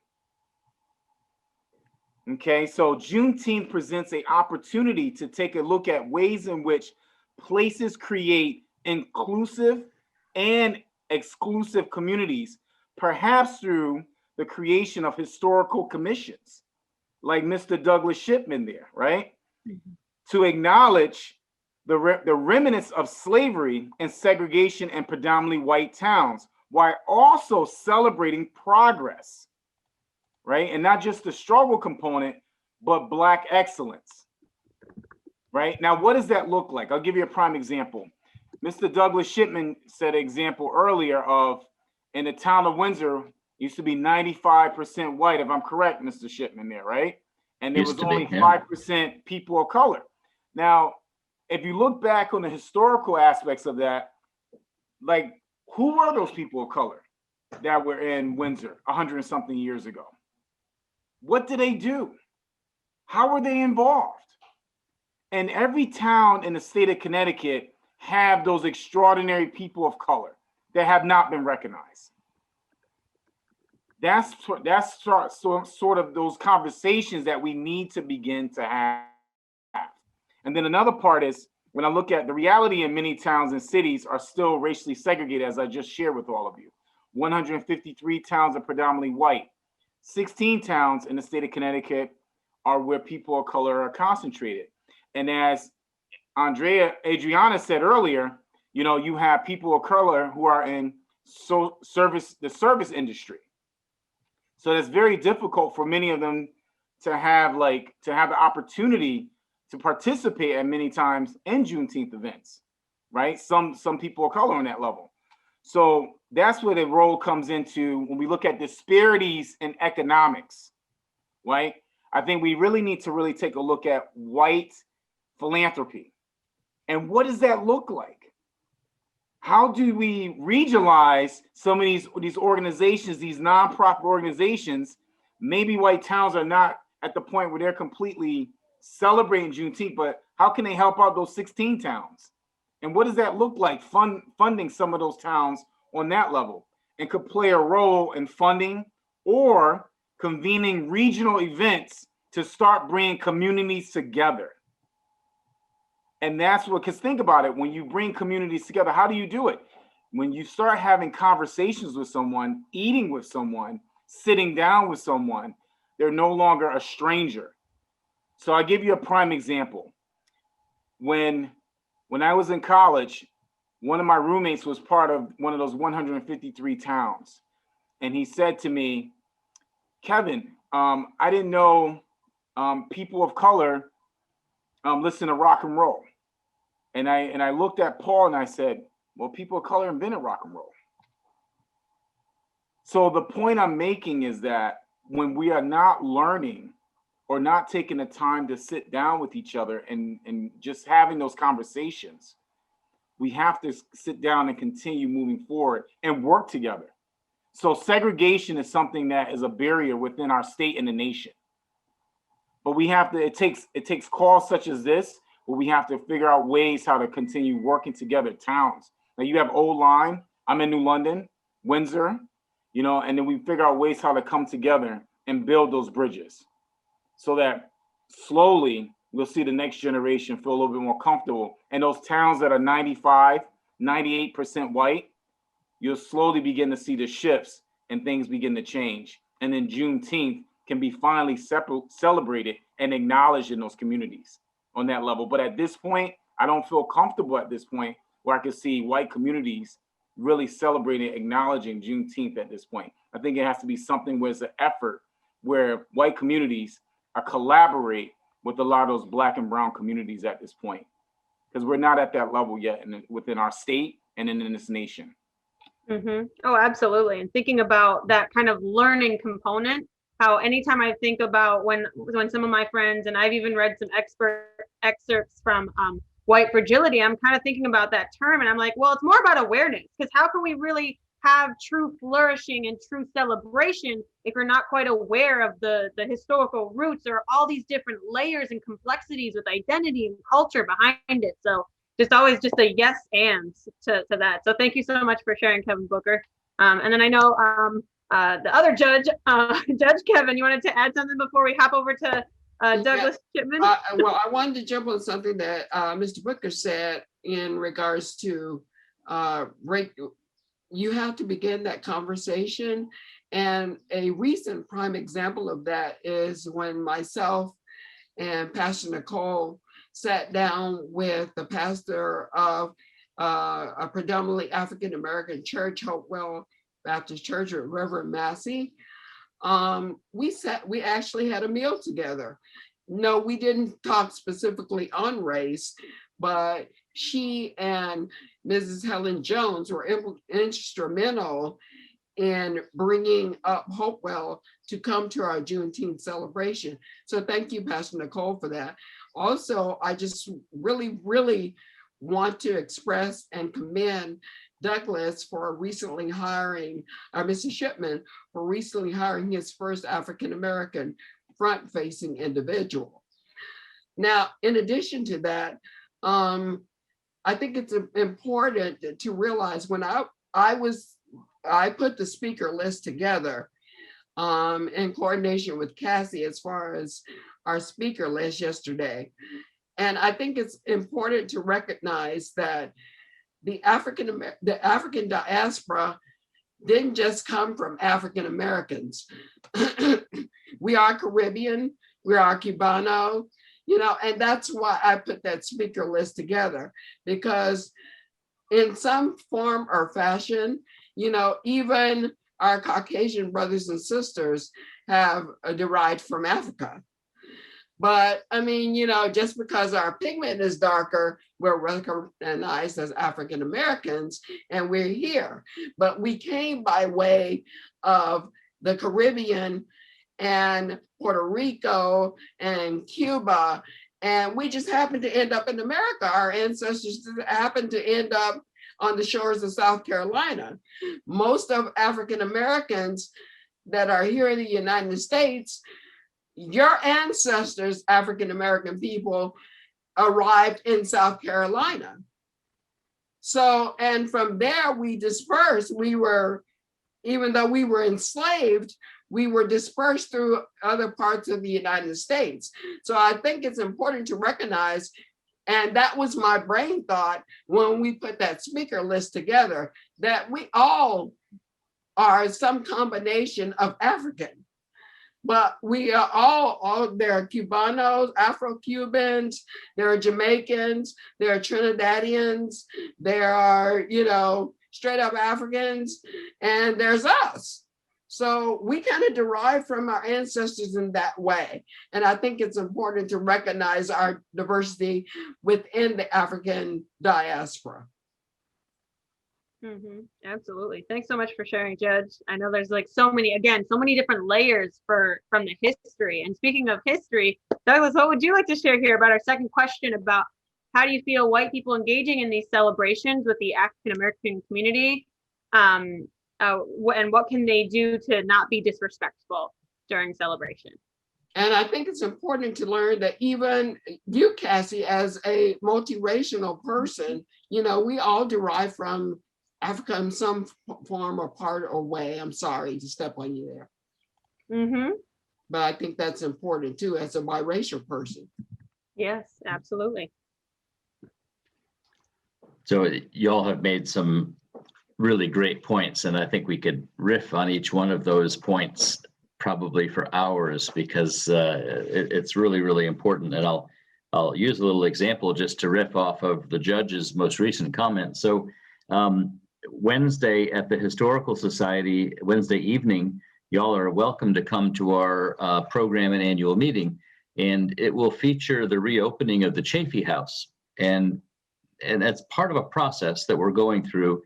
Okay, so Juneteenth presents an opportunity to take a look at ways in which places create inclusive and exclusive communities, perhaps through the creation of historical commissions, like Mr. Douglas Shipman there, right? Mm-hmm. To acknowledge the remnants of slavery and segregation in predominantly white towns, while also celebrating progress, right? And not just the struggle component, but Black excellence, right? Now, what does that look like? I'll give you a prime example. Mr. Douglas Shipman said an example earlier of, in the town of Windsor, used to be 95% white, if I'm correct, Mr. Shipman there, right? And there was only 5% people of color. Now, if you look back on the historical aspects of that, like, who were those people of color that were in Windsor 100 and something years ago? What did they do? How were they involved? And every town in the state of Connecticut have those extraordinary people of color that have not been recognized. That's sort of those conversations that we need to begin to have. And then another part is, when I look at the reality in many towns and cities are still racially segregated, as I just shared with all of you. 153 towns are predominantly white. 16 towns in the state of Connecticut are where people of color are concentrated. And as Adriana said earlier, you know, you have people of color who are in service industry. So it's very difficult for many of them to have the opportunity to participate at many times in Juneteenth events, right? Some people of color on that level. So that's where the role comes into when we look at disparities in economics, right? I think we really need to really take a look at white philanthropy. And what does that look like? How do we regionalize some of these organizations, these nonprofit organizations? Maybe white towns are not at the point where they're completely celebrating Juneteenth, but how can they help out those 16 towns? And what does that look like, funding some of those towns on that level? And could play a role in funding or convening regional events to start bringing communities together. And that's what, because think about it, when you bring communities together, how do you do it? When you start having conversations with someone, eating with someone, sitting down with someone, they're no longer a stranger. So I'll give you a prime example. When I was in college, one of my roommates was part of one of those 153 towns. And he said to me, Kevin, I didn't know people of color listen to rock and roll. And I looked at Paul and I said, well, people of color invented rock and roll. So the point I'm making is that when we are not learning or not taking the time to sit down with each other and just having those conversations, we have to sit down and continue moving forward and work together. So segregation is something that is a barrier within our state and the nation. But we have to, it takes calls such as this, where we have to figure out ways how to continue working together, towns. Now you have Old Lyme, I'm in New London, Windsor, and then we figure out ways how to come together and build those bridges so that slowly we'll see the next generation feel a little bit more comfortable. And those towns that are 95, 98% white, you'll slowly begin to see the shifts and things begin to change. And then Juneteenth can be finally celebrated and acknowledged in those communities on that level. But at this point, I don't feel comfortable at this point where I can see white communities really celebrating, acknowledging Juneteenth at this point. I think it has to be something where it's an effort where white communities are collaborate with a lot of those Black and brown communities at this point, because we're not at that level yet within our state and in this nation. Mm-hmm. Oh, absolutely. And thinking about that kind of learning component, how anytime I think about when some of my friends, and I've even read some excerpts from white fragility, I'm kind of thinking about that term and I'm like, well, it's more about awareness, because how can we really have true flourishing and true celebration if we're not quite aware of the historical roots or all these different layers and complexities with identity and culture behind it. So just always just a yes and to that. So thank you so much for sharing, Kevin Booker. And then I know the other judge, Judge Kevin, you wanted to add something before we hop over to Douglas Chipman? Well, I wanted to jump on something that Mr. Booker said in regards to you have to begin that conversation. And a recent prime example of that is when myself and Pastor Nicole sat down with the pastor of a predominantly African-American church, Hopewell Baptist Church, with Reverend Massey. We actually had a meal together. No, we didn't talk specifically on race, but she and Mrs. Helen Jones were instrumental in bringing up Hopewell to come to our Juneteenth celebration. So thank you, Pastor Nicole, for that. Also, I just really, really want to express and commend Douglas for recently hiring, Mr. Shipman, for recently hiring his first African-American front-facing individual. Now, in addition to that, I think it's important to realize when I put the speaker list together in coordination with Cassie as far as our speaker list yesterday. And I think it's important to recognize that the African diaspora didn't just come from African Americans. We are Caribbean, we are Cubano, and that's why I put that speaker list together, because in some form or fashion, you know, even our Caucasian brothers and sisters have derived from Africa. But I mean, you know, just because our pigment is darker, we're recognized as African Americans and we're here. But we came by way of the Caribbean and Puerto Rico and Cuba, and we just happened to end up in America. Our ancestors happened to end up on the shores of South Carolina. Most of African Americans that are here in the United States, your ancestors, African American people, arrived in South Carolina. So, and from there we dispersed. We were, even though we were enslaved, we were dispersed through other parts of the United States. So I think it's important to recognize, and that was my brain thought when we put that speaker list together, that we all are some combination of African. But we are all, there are Cubanos, Afro-Cubans, there are Jamaicans, there are Trinidadians, there are, you know, straight up Africans, and there's us. So we kind of derive from our ancestors in that way. And I think it's important to recognize our diversity within the African diaspora. Absolutely. Thanks so much for sharing, Judge. I know there's like so many different layers from the history. And speaking of history, Douglas, what would you like to share here about our second question about how do you feel white people engaging in these celebrations with the African American community? And what can they do to not be disrespectful during celebration? And I think it's important to learn that even you, Cassie, as a multiracial person, you know, we all derive from Africa in some form or part or way. I'm sorry to step on you there. But I think that's important too, as a biracial person. Yes, absolutely. So y'all have made some really great points, and I think we could riff on each one of those points probably for hours, because it's really, really important. And I'll use a little example just to riff off of the judge's most recent comment. So Wednesday at the Historical Society, Wednesday evening, y'all are welcome to come to our program and annual meeting, and it will feature the reopening of the Chafee House. And that's part of a process that we're going through.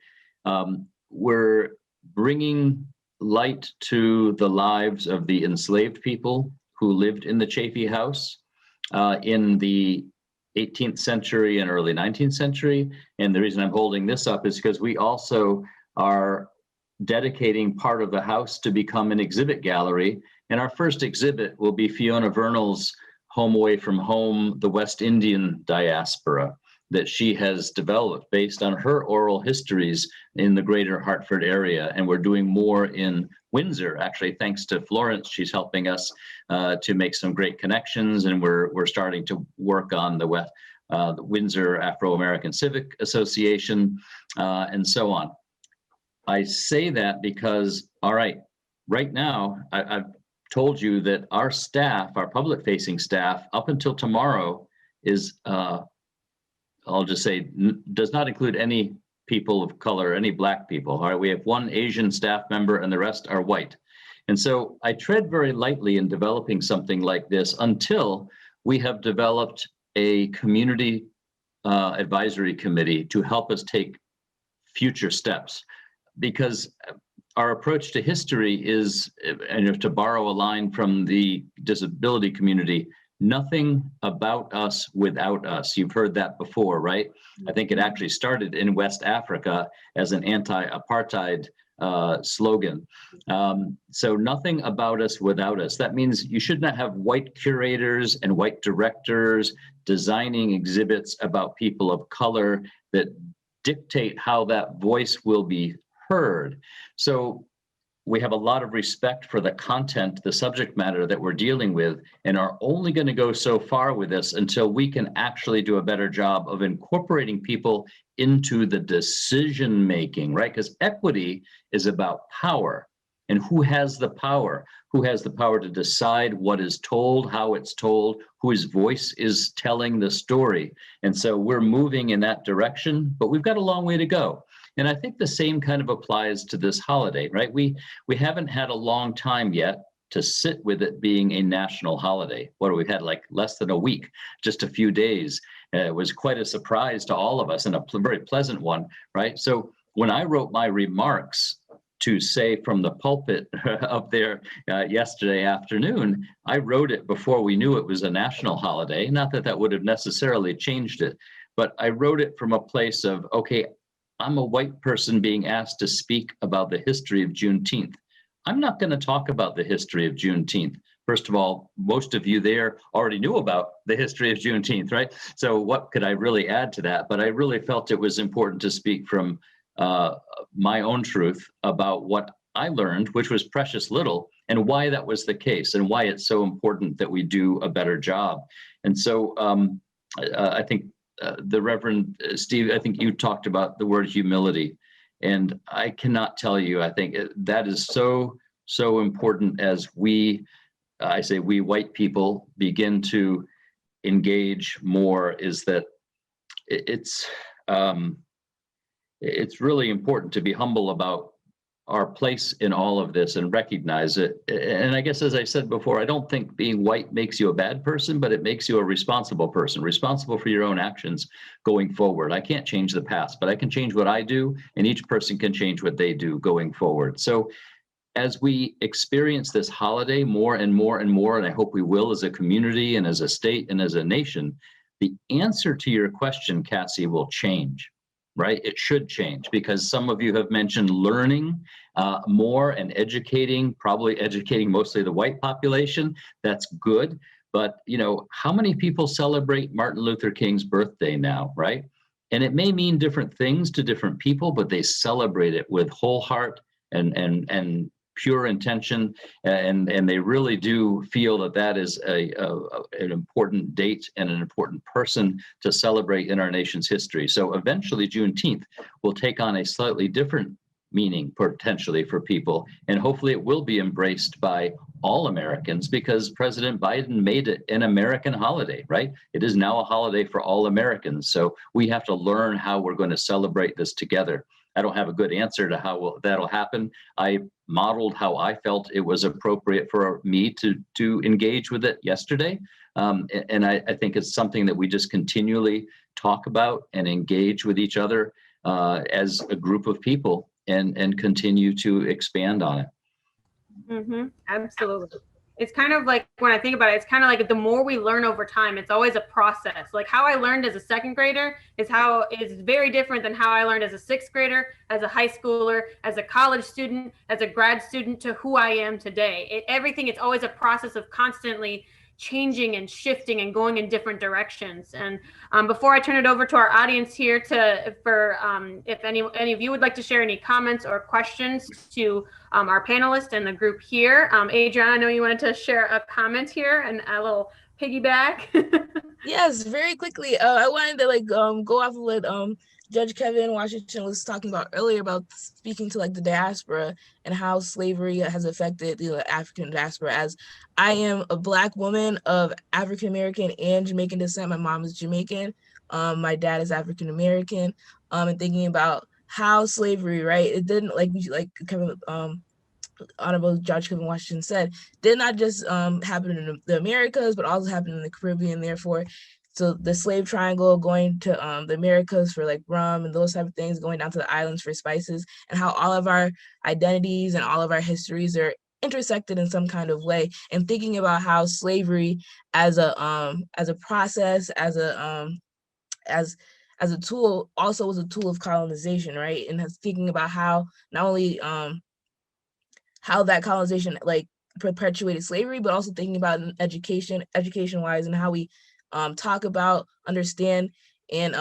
We're bringing light to the lives of the enslaved people who lived in the Chafee House in the 18th century and early 19th century. And the reason I'm holding this up is because we also are dedicating part of the house to become an exhibit gallery. And our first exhibit will be Fiona Vernal's Home Away from Home, the West Indian Diaspora, that she has developed based on her oral histories in the greater Hartford area. And we're doing more in Windsor, actually, thanks to Florence. She's helping us to make some great connections, and we're starting to work on the Windsor Afro-American Civic Association, and so on. I say that because, all right, right now, I've told you that our staff, our public-facing staff, up until tomorrow is, I'll just say, does not include any people of color, any Black people. All right, we have one Asian staff member and the rest are white. And so I tread very lightly in developing something like this until we have developed a community advisory committee to help us take future steps. Because our approach to history is, and to borrow a line from the disability community, nothing about us without us. You've heard that before, right? I think it actually started in West Africa as an anti-apartheid slogan. So nothing about us without us. That means you should not have white curators and white directors designing exhibits about people of color that dictate how that voice will be heard. So we have a lot of respect for the content, the subject matter that we're dealing with, and are only going to go so far with this until we can actually do a better job of incorporating people into the decision-making, right? Because equity is about power. And who has the power? Who has the power to decide what is told, how it's told, whose voice is telling the story? And so we're moving in that direction, but we've got a long way to go. And I think the same kind of applies to this holiday, right? We haven't had a long time yet to sit with it being a national holiday. What we've had, like less than a week, just a few days. It was quite a surprise to all of us, and a very pleasant one, right? So when I wrote my remarks to say from the pulpit up there yesterday afternoon, I wrote it before we knew it was a national holiday. Not that that would have necessarily changed it, but I wrote it from a place of, okay, I'm a white person being asked to speak about the history of Juneteenth. I'm not going to talk about the history of Juneteenth. First of all, most of you there already knew about the history of Juneteenth, right? So what could I really add to that? But I really felt it was important to speak from my own truth about what I learned, which was precious little, and why that was the case, and why it's so important that we do a better job. And so I think the Reverend Steve, I think you talked about the word humility. And I cannot tell you, I think that is so important as I say we white people begin to engage more, is that it's really important to be humble about our place in all of this and recognize it. And I guess, as I said before, I don't think being white makes you a bad person, but it makes you a responsible person, responsible for your own actions going forward. I can't change the past, but I can change what I do, and each person can change what they do going forward. So as we experience this holiday more and more and more, and I hope we will as a community and as a state and as a nation, the answer to your question, Cassie, will change. Right? It should change, because some of you have mentioned learning more and educating, probably educating mostly the white population. That's good. But, you know, how many people celebrate Martin Luther King's birthday now, right? And it may mean different things to different people, but they celebrate it with whole heart and pure intention, and they really do feel that that is an important date and an important person to celebrate in our nation's history. So eventually Juneteenth will take on a slightly different meaning potentially for people, and hopefully it will be embraced by all Americans, because President Biden made it an American holiday, right? It is now a holiday for all Americans. So we have to learn how we're going to celebrate this together. I don't have a good answer to how that'll happen. I modeled how I felt it was appropriate for me to engage with it yesterday. And I think it's something that we just continually talk about and engage with each other as a group of people, and continue to expand on it. Mm-hmm. Absolutely. It's kind of like, when I think about it, it's kind of like the more we learn over time, it's always a process. Like how I learned as a second grader is very different than how I learned as a sixth grader, as a high schooler, as a college student, as a grad student, to who I am today. It's always a process of constantly changing and shifting and going in different directions. And before I turn it over to our audience here if any of you would like to share any comments or questions to our panelists and the group here. Adriana, I know you wanted to share a comment here and a little piggyback. Yes, very quickly. I wanted to go off of what Judge Kevin Washington was talking about earlier, about speaking to the diaspora and how slavery has affected the African diaspora. As I am a Black woman of African American and Jamaican descent, my mom is Jamaican, my dad is African American, and thinking about how slavery, right? It didn't, like Kevin, Honorable Judge Kevin Washington said, did not just happen in the Americas, but also happened in the Caribbean. Therefore, so the slave triangle going to the Americas for rum and those type of things, going down to the islands for spices, and how all of our identities and all of our histories are intersected in some kind of way. And thinking about how slavery as a process, as a tool, also was a tool of colonization, right? And thinking about how not only how that colonization perpetuated slavery, but also thinking about education-wise, and how we talk about, understand, and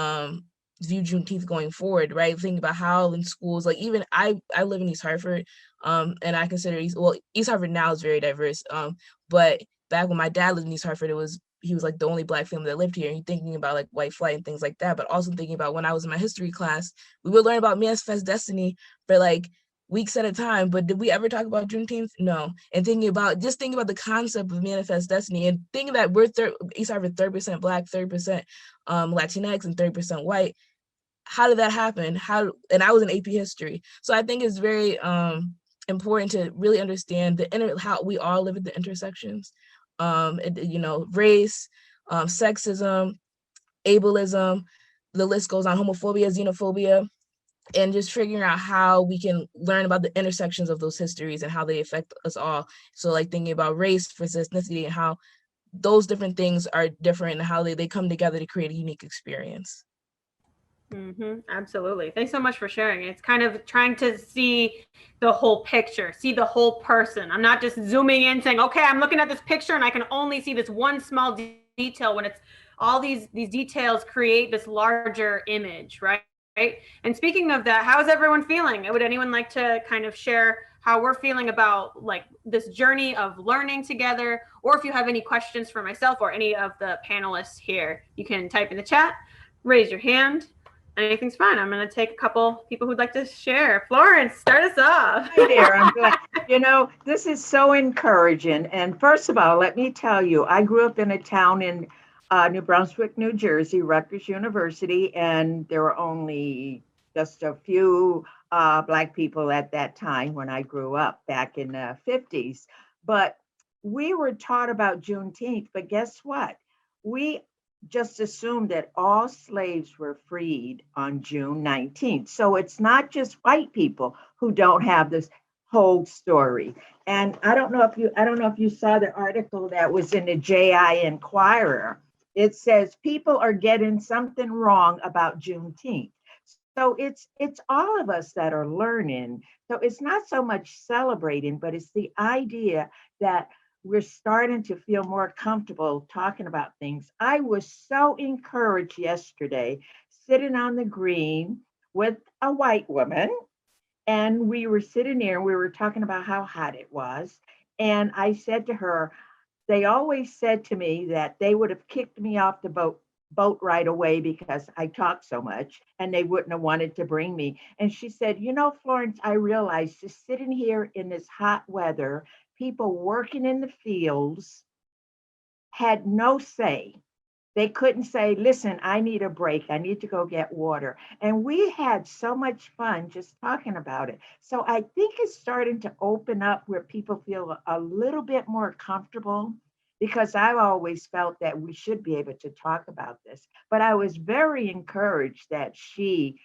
view Juneteenth going forward, right? Thinking about how in schools, even I live in East Hartford, and I consider East Hartford now is very diverse, but back when my dad lived in East Hartford, he was the only Black family that lived here, and thinking about white flight and things like that, but also thinking about when I was in my history class, we would learn about Manifest Destiny for weeks at a time, but did we ever talk about Juneteenth? No. And thinking about the concept of Manifest Destiny, and thinking that we're East Hartford 30% Black, 30% Latinx, and 30% white. how did that happen? And I was in AP history. So I think it's very important to really understand how we all live at the intersections. Race, sexism, ableism, the list goes on, homophobia, xenophobia, and just figuring out how we can learn about the intersections of those histories and how they affect us all. So like thinking about race versus ethnicity and how those different things are different and how they come together to create a unique experience. Absolutely. Thanks so much for sharing. It's kind of trying to see the whole picture, see the whole person. I'm not just zooming in saying, okay, I'm looking at this picture and I can only see this one small detail, when it's all these details create this larger image, right? And speaking of that, how's everyone feeling? Would anyone like to kind of share how we're feeling about like this journey of learning together? Or if you have any questions for myself or any of the panelists here, you can type in the chat, raise your hand. Anything's fine. I'm going to take a couple people who'd like to share. Florence, start us off. Hi there. I'm glad. This is so encouraging. And first of all, let me tell you, I grew up in a town in New Brunswick, New Jersey, Rutgers University, and there were only just a few Black people at that time when I grew up back in the 50s. But we were taught about Juneteenth, but guess what? We just assumed that all slaves were freed on June 19th. So it's not just white people who don't have this whole story. And I don't know if you saw the article that was in the JI Inquirer. It says people are getting something wrong about Juneteenth. So it's all of us that are learning. So it's not so much celebrating, but it's the idea that we're starting to feel more comfortable talking about things. I was so encouraged yesterday, sitting on the green with a white woman, and we were sitting there and we were talking about how hot it was. And I said to her, they always said to me that they would have kicked me off the boat right away because I talk so much and they wouldn't have wanted to bring me. And she said, Florence, I realized just sitting here in this hot weather, people working in the fields had no say. They couldn't say, listen, I need a break. I need to go get water. And we had so much fun just talking about it. So I think it's starting to open up where people feel a little bit more comfortable, because I've always felt that we should be able to talk about this. But I was very encouraged that she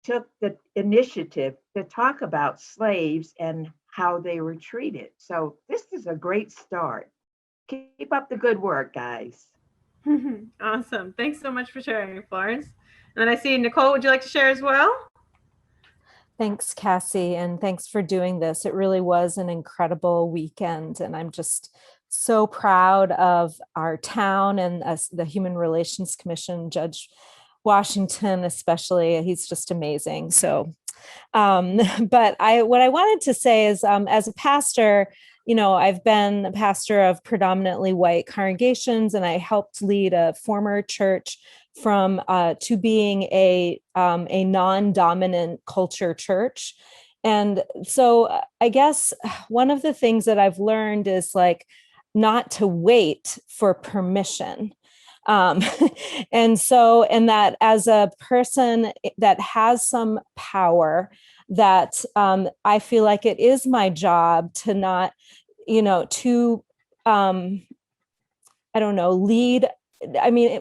took the initiative to talk about slaves and how they were treated. So this is a great start. Keep up the good work, guys. Awesome. Thanks so much for sharing, Florence. And then I see Nicole, would you like to share as well? Thanks, Cassie, and thanks for doing this. It really was an incredible weekend, and I'm just so proud of our town and the Human Relations Commission, Judge Washington especially. He's just amazing. So, but what I wanted to say is, as a pastor, I've been a pastor of predominantly white congregations, and I helped lead a former church to being a non-dominant culture church. And so I guess one of the things that I've learned is like not to wait for permission. And that as a person that has some power, that I feel like it is my job to not, lead,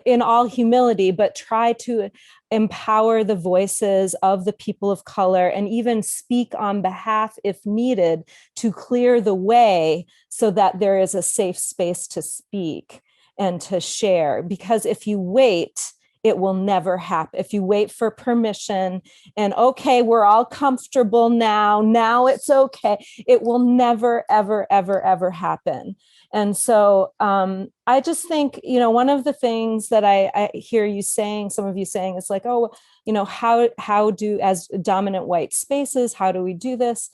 in all humility, but try to empower the voices of the people of color and even speak on behalf, if needed, to clear the way so that there is a safe space to speak and to share. Because if you wait, it will never happen. If you wait for permission and, okay, we're all comfortable now it's okay, it will never, ever, ever, ever happen. And so I just think, one of the things that I hear you saying, some of you saying, is like, how do, as dominant white spaces, how do we do this?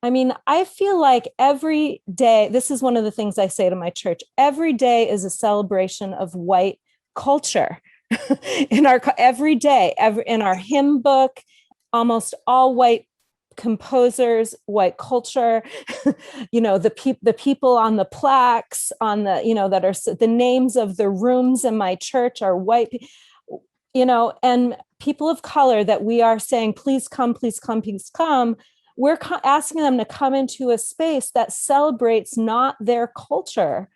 I feel like every day, this is one of the things I say to my church, every day is a celebration of white culture. In our hymn book, almost all white composers, white culture, the people on the plaques, on the, that are the names of the rooms in my church are white, and people of color that we are saying, please come, please come, please come, we're asking them to come into a space that celebrates not their culture.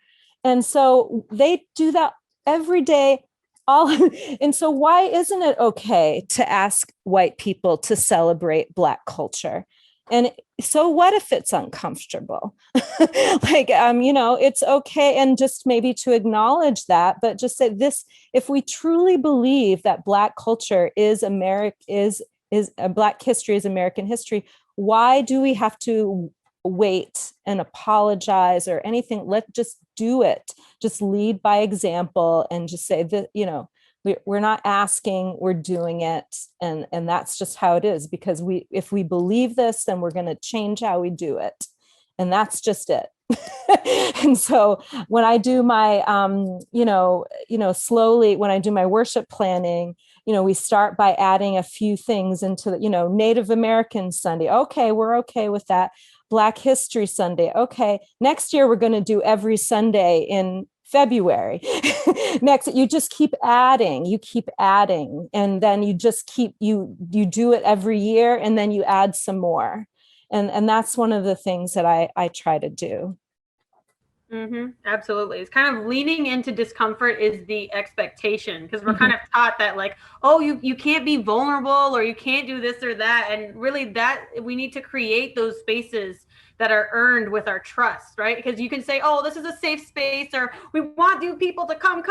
And so they do that every day. And so why isn't it okay to ask white people to celebrate Black culture? And so what if it's uncomfortable? Like, it's okay. And just maybe to acknowledge that, but just say this, if we truly believe that Black culture is Black history is American history, why do we have to wait and apologize or anything? Let's just do it. Just lead by example and just say that, we're not asking, we're doing it. And that's just how it is, because if we believe this, then we're going to change how we do it. And that's just it. And so when I do my, slowly, when I do my worship planning, we start by adding a few things into the, Native American Sunday. Okay, we're okay with that. Black History Sunday. Okay, next year we're going to do every Sunday in February. Next, you just keep adding, and then you just you do it every year, and then you add some more. And that's one of the things that I try to do. Mm-hmm. Absolutely. It's kind of leaning into discomfort is the expectation, because we're kind of taught that, like, oh, you can't be vulnerable, or you can't do this or that. And really that we need to create those spaces that are earned with our trust, right? Because you can say, oh, this is a safe space, or we want you people to come.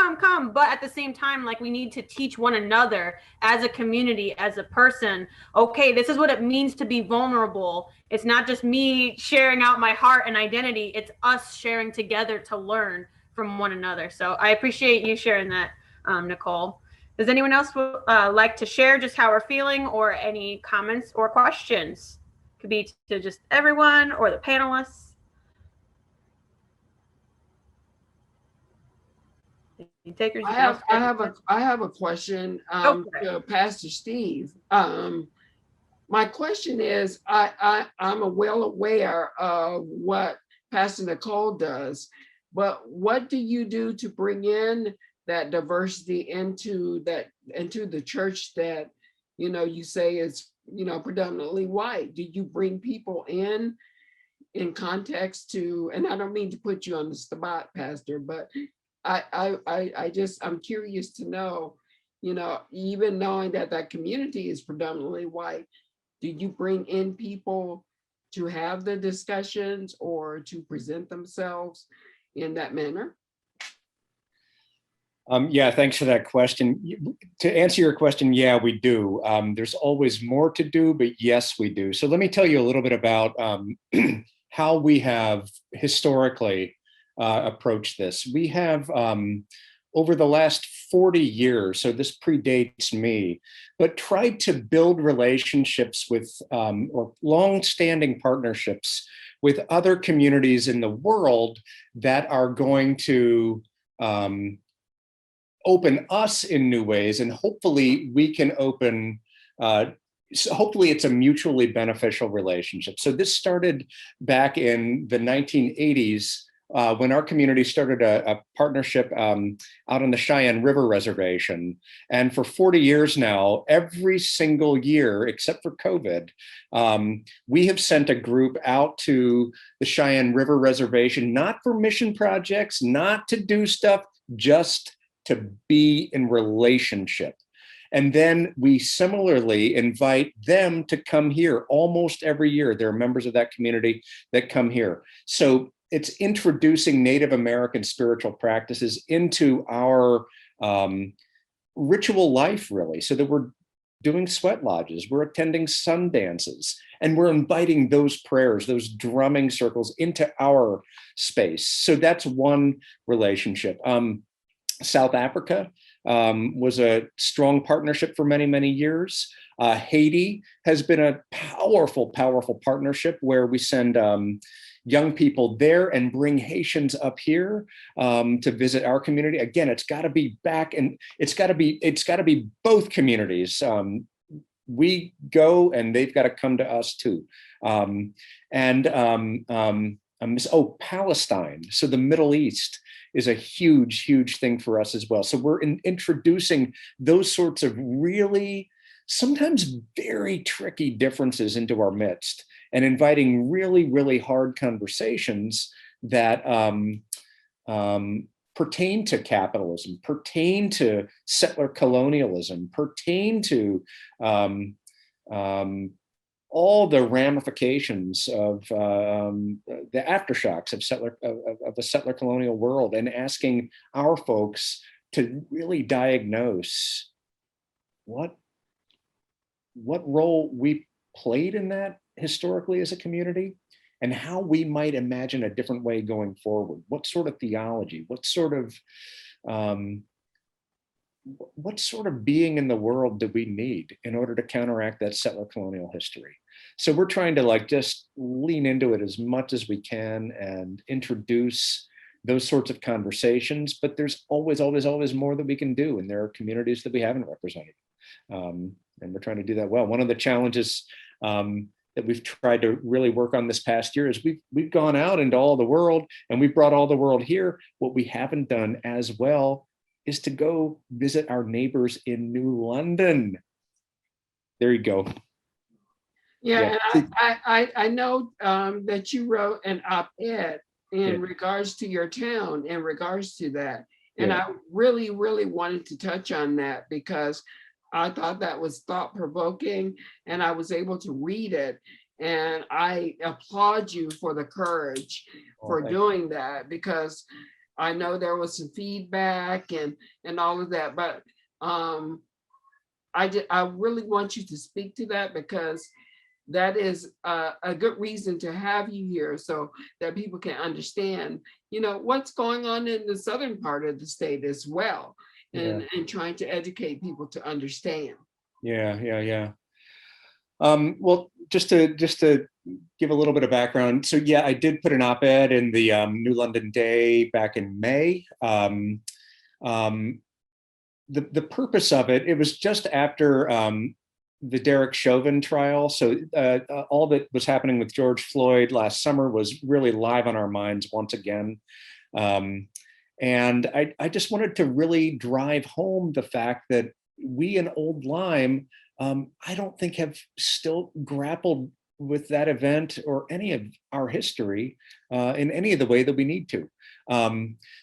But at the same time, like, we need to teach one another as a community, as a person, okay, this is what it means to be vulnerable. It's not just me sharing out my heart and identity. It's us sharing together to learn from one another. So I appreciate you sharing that, Nicole. Does anyone else like to share just how we're feeling, or any comments or questions? Could be to just everyone or the panelists. Takers, I have a question to Pastor Steve. My question is, I'm well aware of what Pastor Nicole does, but what do you do to bring in that diversity into the church that you say is predominantly white? Do you bring people in context to, and I don't mean to put you on the spot, Pastor, but I'm curious to know, even knowing that community is predominantly white, do you bring in people to have the discussions or to present themselves in that manner? Yeah, thanks for that question. To answer your question, yeah, we do. There's always more to do, but yes, we do. So let me tell you a little bit about how we have historically approached this. We have, over the last 40 years, so this predates me, but tried to build relationships with, or long-standing partnerships with other communities in the world that are going to open us in new ways, and hopefully we can open, hopefully it's a mutually beneficial relationship. So this started back in the 1980s when our community started a partnership out on the Cheyenne River Reservation. And for 40 years now, every single year, except for COVID, we have sent a group out to the Cheyenne River Reservation, not for mission projects, not to do stuff, just to be in relationship. And then we similarly invite them to come here almost every year. There are members of that community that come here. So it's introducing Native American spiritual practices into our ritual life, really, so that we're doing sweat lodges, we're attending sun dances, and we're inviting those prayers, those drumming circles into our space. So that's one relationship. South Africa was a strong partnership for many, many years. Haiti has been a powerful, powerful partnership where we send young people there and bring Haitians up here to visit our community. Again, it's got to be back, and it's got to be both communities. We go, and they've got to come to us too. Palestine. So the Middle East is a huge, huge thing for us as well. So we're introducing those sorts of really sometimes very tricky differences into our midst, and inviting really, really hard conversations that pertain to capitalism, pertain to settler colonialism, pertain to all the ramifications of the aftershocks of the settler colonial world, and asking our folks to really diagnose what role we played in that historically as a community, and how we might imagine a different way going forward. What sort of theology, what sort of being in the world do we need in order to counteract that settler colonial history? So we're trying to like just lean into it as much as we can and introduce those sorts of conversations, but there's always more that we can do. And there are communities that we haven't represented. And we're trying to do that well. One of the challenges that we've tried to really work on this past year is we've gone out into all the world, and we've brought all the world here. What we haven't done as well is to go visit our neighbors in New London. There you go. Yeah, and I know that you wrote an op-ed in regards to your town, in regards to that. And I really, really wanted to touch on that because I thought that was thought-provoking, and I was able to read it. And I applaud you for the courage for doing that, because I know there was some feedback and all of that, but I really want you to speak to that, because that is a good reason to have you here, so that people can understand, you know, what's going on in the southern part of the state as well, and trying to educate people to understand. Yeah. Well, just to give a little bit of background. So yeah, I did put an op-ed in the New London Day back in May. The purpose of it was just after the Derek Chauvin trial. So all that was happening with George Floyd last summer was really live on our minds once again. And I just wanted to really drive home the fact that we in Old Lyme, I don't think have still grappled with that event or any of our history in any of the way that we need to.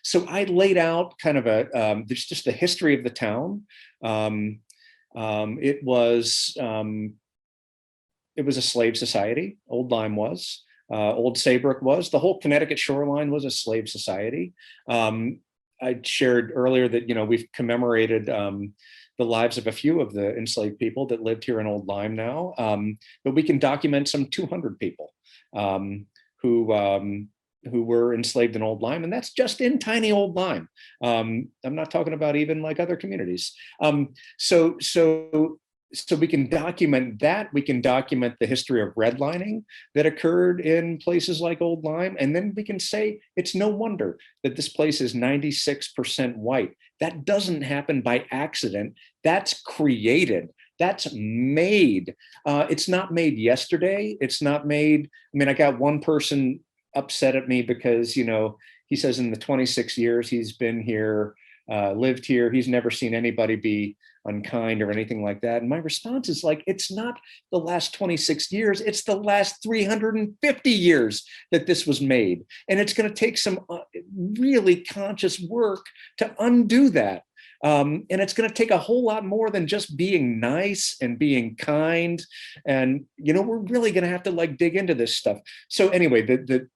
So I laid out kind of there's just the history of the town. It was a slave society. Old Lyme was. Old Saybrook was. The whole Connecticut shoreline was a slave society. I shared earlier that, you know, we've commemorated the lives of a few of the enslaved people that lived here in Old Lyme now, but we can document some 200 people who were enslaved in Old Lyme, and that's just in tiny Old Lyme. I'm not talking about even like other communities. So we can document that. We can document the history of redlining that occurred in places like Old Lyme. And then we can say, it's no wonder that this place is 96% white. That doesn't happen by accident. That's created. That's made. It's not made yesterday. It's not made. I mean, I got one person upset at me because, you know, he says in the 26 years he's been here, lived here, he's never seen anybody be unkind or anything like that. And my response is like, it's not the last 26 years, it's the last 350 years that this was made. And it's going to take some really conscious work to undo that. And it's going to take a whole lot more than just being nice and being kind. And, you know, we're really going to have to like dig into this stuff. So anyway, the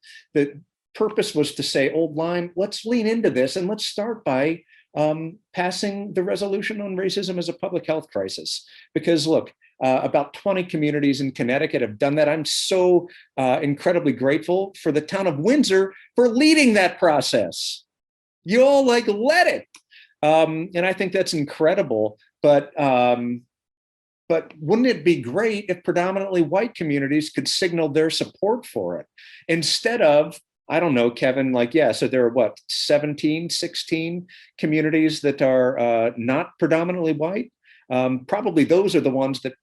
purpose was to say, Old Lyme, let's lean into this, and let's start by passing the resolution on racism as a public health crisis. Because look, about 20 communities in Connecticut have done that. I'm so incredibly grateful for the town of Windsor for leading that process. You all like led it. And I think that's incredible. But wouldn't it be great if predominantly white communities could signal their support for it instead of, I don't know, Kevin, like, yeah, so there are what, 17, 16 communities that are not predominantly white? Probably those are the ones that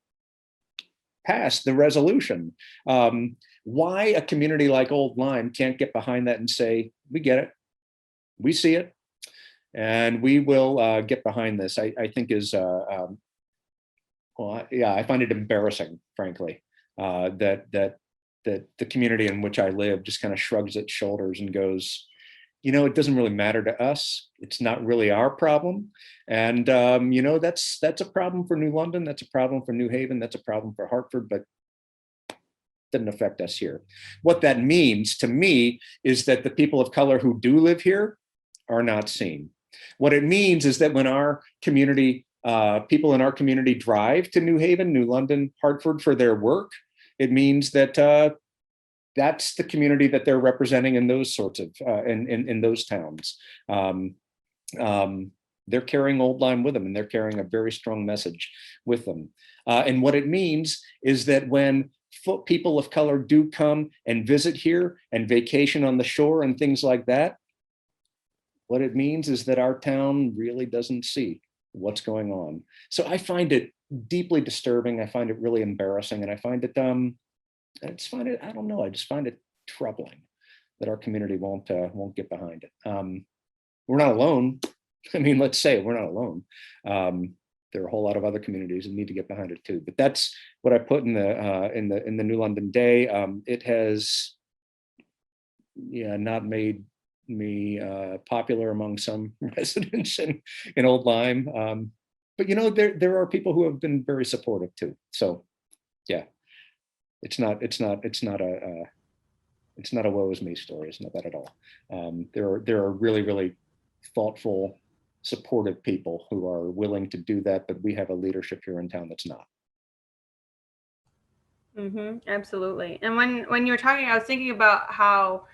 passed the resolution. Why a community like Old Lyme can't get behind that and say, we get it, we see it, and we will get behind this, I think is well, yeah, I find it embarrassing, frankly, that the community in which I live just kind of shrugs its shoulders and goes, it doesn't really matter to us. It's not really our problem. And, that's a problem for New London. That's a problem for New Haven. That's a problem for Hartford, but it doesn't affect us here. What that means to me is that the people of color who do live here are not seen. What it means is that when our community, people in our community drive to New Haven, New London, Hartford for their work, it means that that's the community that they're representing in those sorts of, in those towns. They're carrying Old Lyme with them, and they're carrying a very strong message with them. And what it means is that when people of color do come and visit here and vacation on the shore and things like that, what it means is that our town really doesn't see what's going on. So I find it deeply disturbing. I find it really embarrassing, and I find it, I don't know, I just find it troubling that our community won't get behind it. We're not alone. I mean, let's say we're not alone. There are a whole lot of other communities that need to get behind it too. But that's what I put in the New London Day. It has, not made me popular among some residents in Old Lyme. But there are people who have been very supportive too. So yeah, it's not a woe is me story. It's not that at all. There are really, really thoughtful, supportive people who are willing to do that, but we have a leadership here in town that's not. Absolutely. And when you were talking, I was thinking about how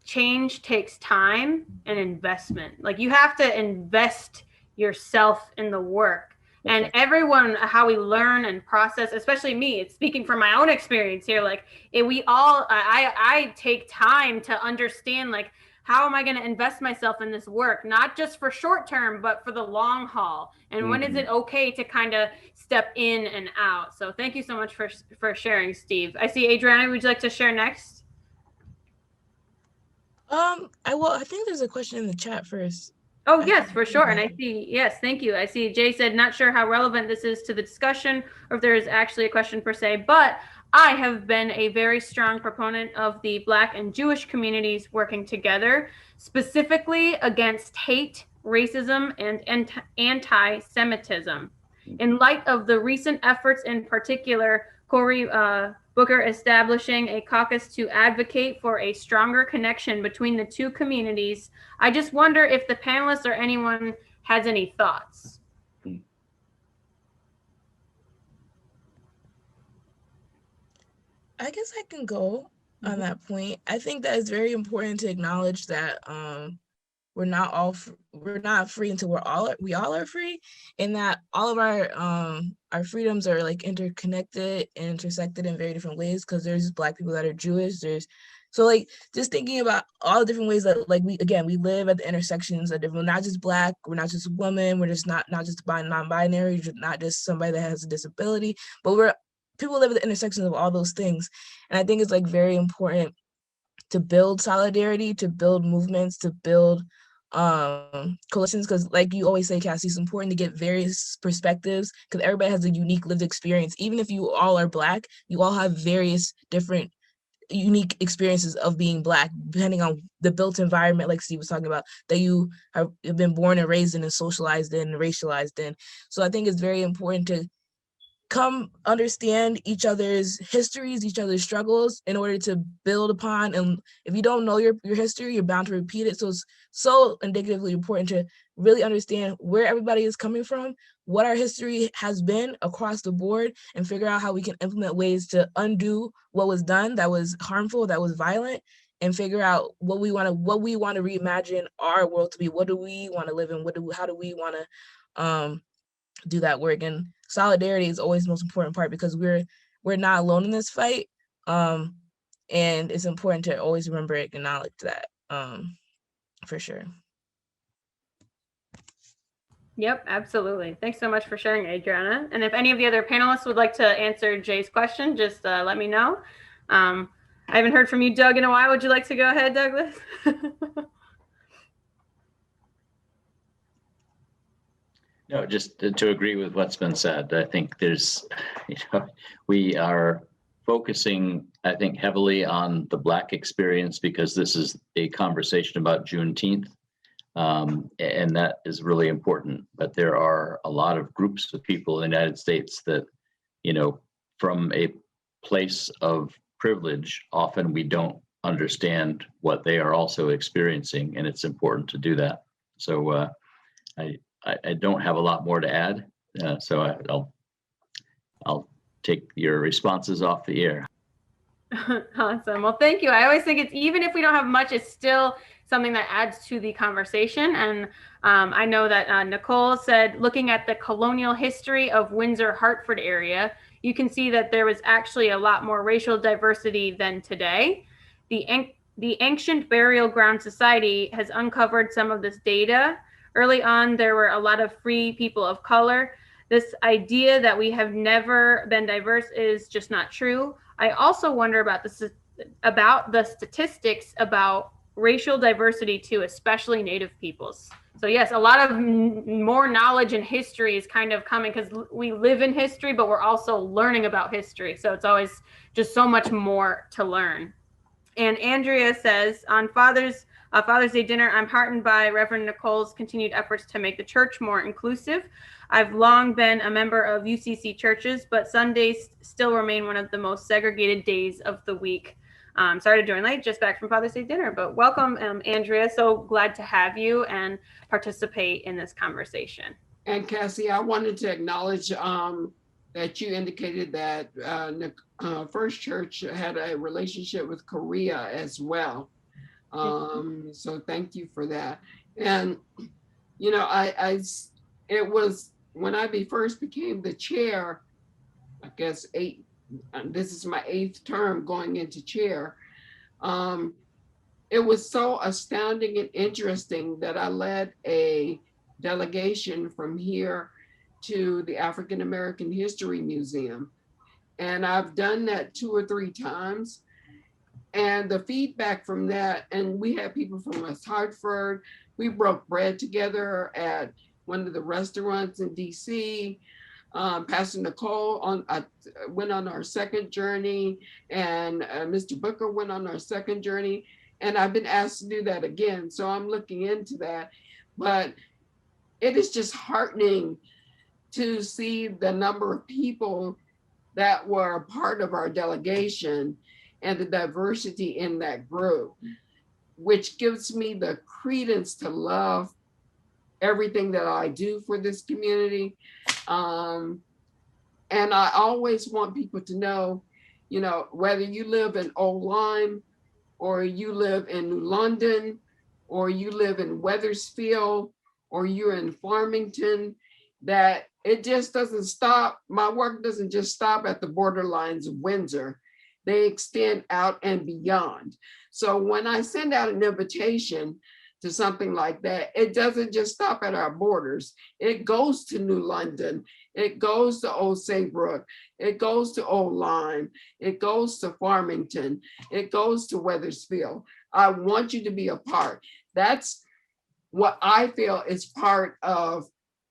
change takes time and investment. Like, you have to invest yourself in the work. And everyone, how we learn and process, especially me, it's speaking from my own experience here. Like, I take time to understand, like, how am I going to invest myself in this work, not just for short term, but for the long haul? And when is it okay to kind of step in and out? So thank you so much for sharing, Steve. I see Adriana, would you like to share next? I think there's a question in the chat first. Oh, yes, for sure. And I see, yes, thank you. I see Jay said, not sure how relevant this is to the discussion or if there is actually a question per se, but I have been a very strong proponent of the Black and Jewish communities working together, specifically against hate, racism, and anti-Semitism. In light of the recent efforts, in particular, Cory Booker establishing a caucus to advocate for a stronger connection between the two communities, I just wonder if the panelists or anyone has any thoughts. I guess I can go on that point. I think that it's very important to acknowledge that we're not free until we all are free, and that all of our freedoms are like interconnected and intersected in very different ways, because there's Black people that are Jewish, so like just thinking about all the different ways that, like, we live at the intersections of different, not just Black, we're not just women, we're just not just non-binary, not just somebody that has a disability, but people live at the intersections of all those things. And I think it's like very important to build solidarity, to build movements, to build coalitions, because like you always say, Cassie, it's important to get various perspectives, because everybody has a unique lived experience. Even if you all are Black, you all have various different unique experiences of being Black, depending on the built environment, like Steve was talking about, that you have been born and raised in and socialized in and racialized in. So I think it's very important to come understand each other's histories, each other's struggles, in order to build upon. And if you don't know your history, you're bound to repeat it. So it's so indicatively important to really understand where everybody is coming from, what our history has been across the board, and figure out how we can implement ways to undo what was done that was harmful, that was violent, and figure out what we want to reimagine our world to be. What do we want to live in? How do we want to do that work? And solidarity is always the most important part, because we're not alone in this fight, and it's important to always remember and acknowledge that, for sure. Yep, absolutely. Thanks so much for sharing, Adriana. And if any of the other panelists would like to answer Jay's question, just let me know. I haven't heard from you, Doug, in a while. Would you like to go ahead, Douglas? No, just to agree with what's been said. I think there's, we are focusing, I think, heavily on the Black experience because this is a conversation about Juneteenth. And that is really important. But there are a lot of groups of people in the United States that, from a place of privilege, often we don't understand what they are also experiencing, and it's important to do that. So I don't have a lot more to add, so I'll take your responses off the air. Awesome. Well, thank you. I always think it's, even if we don't have much, it's still something that adds to the conversation. And I know that Nicole said, looking at the colonial history of Windsor, Hartford area, you can see that there was actually a lot more racial diversity than today. The Ancient Burial Ground Society has uncovered some of this data. Early on, there were a lot of free people of color. This idea that we have never been diverse is just not true. I also wonder about the statistics about racial diversity too, especially Native peoples. So yes, a lot of more knowledge and history is kind of coming because we live in history, but we're also learning about history. So it's always just so much more to learn. And Andrea says, on Father's Day dinner, I'm heartened by Reverend Nicole's continued efforts to make the church more inclusive. I've long been a member of UCC churches, but Sundays still remain one of the most segregated days of the week. Sorry to join late, just back from Father's Day dinner, but welcome, Andrea. So glad to have you and participate in this conversation. And Cassie, I wanted to acknowledge that you indicated that First Church had a relationship with Korea as well. So thank you for that. And, it was when I first became the chair, I guess this is my 8th term going into chair. It was so astounding and interesting that I led a delegation from here to the African American History Museum. And I've done that 2 or 3 times. And the feedback from that, and we had people from West Hartford, we broke bread together at one of the restaurants in DC. Pastor Nicole went on our 2nd journey, and Mr. Booker went on our 2nd journey. And I've been asked to do that again. So I'm looking into that. But it is just heartening to see the number of people that were a part of our delegation and the diversity in that group, which gives me the credence to love everything that I do for this community. And I always want people to know, whether you live in Old Lyme, or you live in New London, or you live in Wethersfield, or you're in Farmington, that it just doesn't stop. My work doesn't just stop at the borderlines of Windsor. They extend out and beyond. So when I send out an invitation to something like that, it doesn't just stop at our borders. It goes to New London. It goes to Old Saybrook. It goes to Old Lyme. It goes to Farmington. It goes to Wethersfield. I want you to be a part. That's what I feel is part of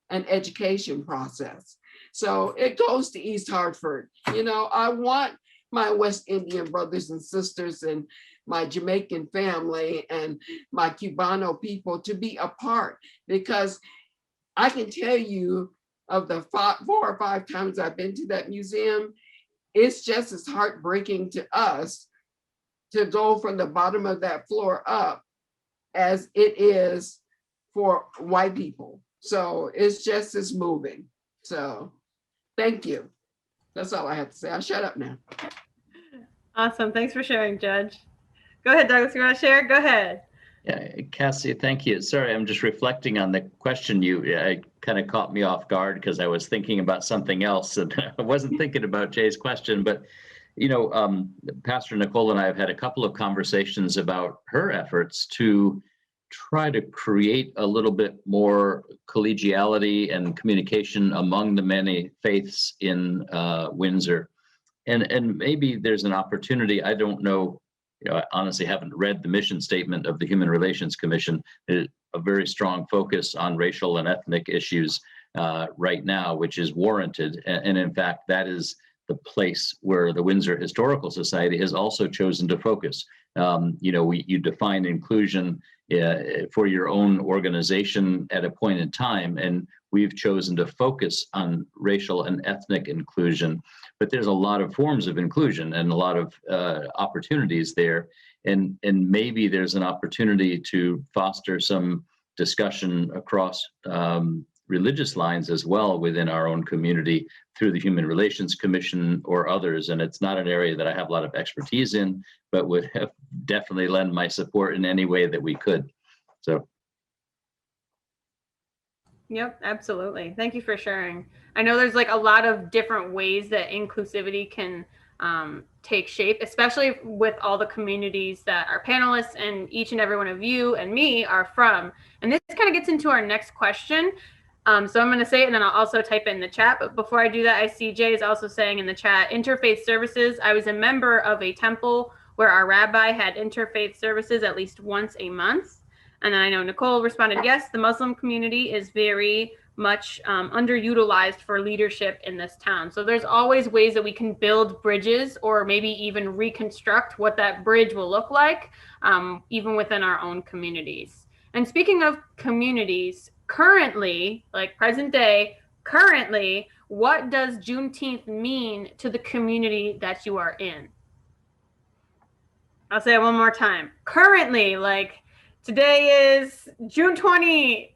an education process. So it goes to East Hartford. I want my West Indian brothers and sisters and my Jamaican family and my Cubano people to be a part, because I can tell you of the 4 or 5 times I've been to that museum, it's just as heartbreaking to us to go from the bottom of that floor up as it is for white people. So it's just as moving. So thank you. That's all I have to say. I'll shut up now. Awesome. Thanks for sharing, Judge. Go ahead, Douglas. You want to share? Go ahead. Yeah, Cassie, thank you. Sorry, I'm just reflecting on the question it kind of caught me off guard because I was thinking about something else and I wasn't thinking about Jay's question. But, Pastor Nicole and I have had a couple of conversations about her efforts to try to create a little bit more collegiality and communication among the many faiths in Windsor. And maybe there's an opportunity, I don't know, I honestly haven't read the mission statement of the Human Relations Commission. There's a very strong focus on racial and ethnic issues. right now, which is warranted. And in fact, that is the place where the Windsor Historical Society has also chosen to focus. You define inclusion for your own organization at a point in time, and we've chosen to focus on racial and ethnic inclusion. But there's a lot of forms of inclusion and a lot of opportunities there. And maybe there's an opportunity to foster some discussion across religious lines as well within our own community through the Human Relations Commission or others. And it's not an area that I have a lot of expertise in, but would definitely lend my support in any way that we could. So. Yep, absolutely. Thank you for sharing. I know there's like a lot of different ways that inclusivity can take shape, especially with all the communities that our panelists and each and every one of you and me are from. And this kind of gets into our next question. So I'm going to say it and then I'll also type it in the chat. But before I do that, I see Jay is also saying in the chat, interfaith services. I was a member of a temple where our rabbi had interfaith services at least once a month. And then I know Nicole responded, yes, the Muslim community is very much underutilized for leadership in this town. So there's always ways that we can build bridges or maybe even reconstruct what that bridge will look like, even within our own communities. And speaking of communities, currently, like present day, currently, what does Juneteenth mean to the community that you are in? I'll say it one more time. Currently, like today is June 20th,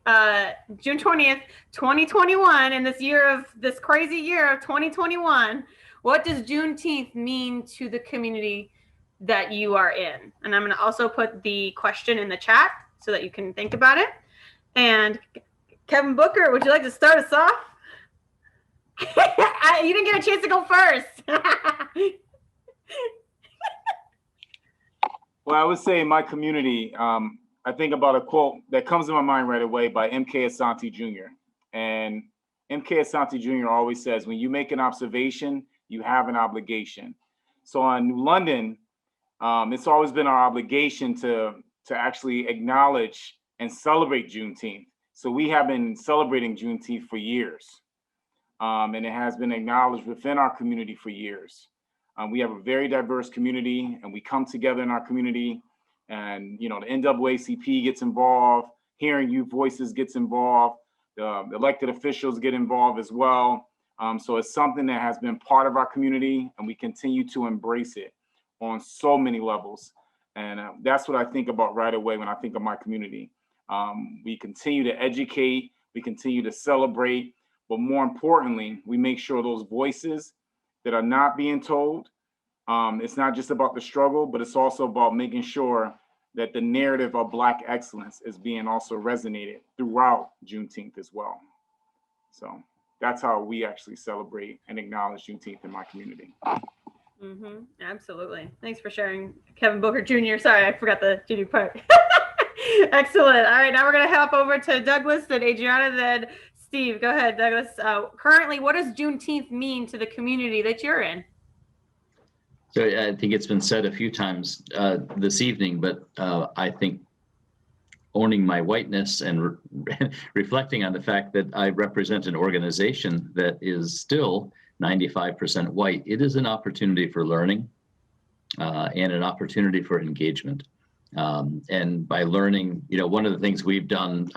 2021, in this crazy year of 2021. What does Juneteenth mean to the community that you are in? And I'm going to also put the question in the chat so that you can think about it. And Kevin Booker, would you like to start us off? You didn't get a chance to go first. Well, I would say in my community, I think about a quote that comes to my mind right away by M.K. Asante Jr. And M.K. Asante Jr. always says, when you make an observation, you have an obligation. So in New London, it's always been our obligation to actually acknowledge and celebrate Juneteenth. So we have been celebrating Juneteenth for years. And it has been acknowledged within our community for years. We have a very diverse community and we come together in our community, and the NAACP gets involved, Hearing Youth Voices gets involved, the elected officials get involved as well. So it's something that has been part of our community and we continue to embrace it on so many levels. And that's what I think about right away when I think of my community. We continue to educate, we continue to celebrate, but more importantly, we make sure those voices that are not being told, it's not just about the struggle, but it's also about making sure that the narrative of Black excellence is being also resonated throughout Juneteenth as well. So that's how we actually celebrate and acknowledge Juneteenth in my community. Mm-hmm. Absolutely. Thanks for sharing, Kevin Booker Jr. Sorry, I forgot the junior part. Excellent. All right, now we're going to hop over to Douglas, then Adriana, then Steve. Go ahead, Douglas. Currently, what does Juneteenth mean to the community that you're in? So I think it's been said a few times this evening, but I think owning my whiteness and reflecting on the fact that I represent an organization that is still 95% white, it is an opportunity for learning and an opportunity for engagement. And by learning, one of the things we've done,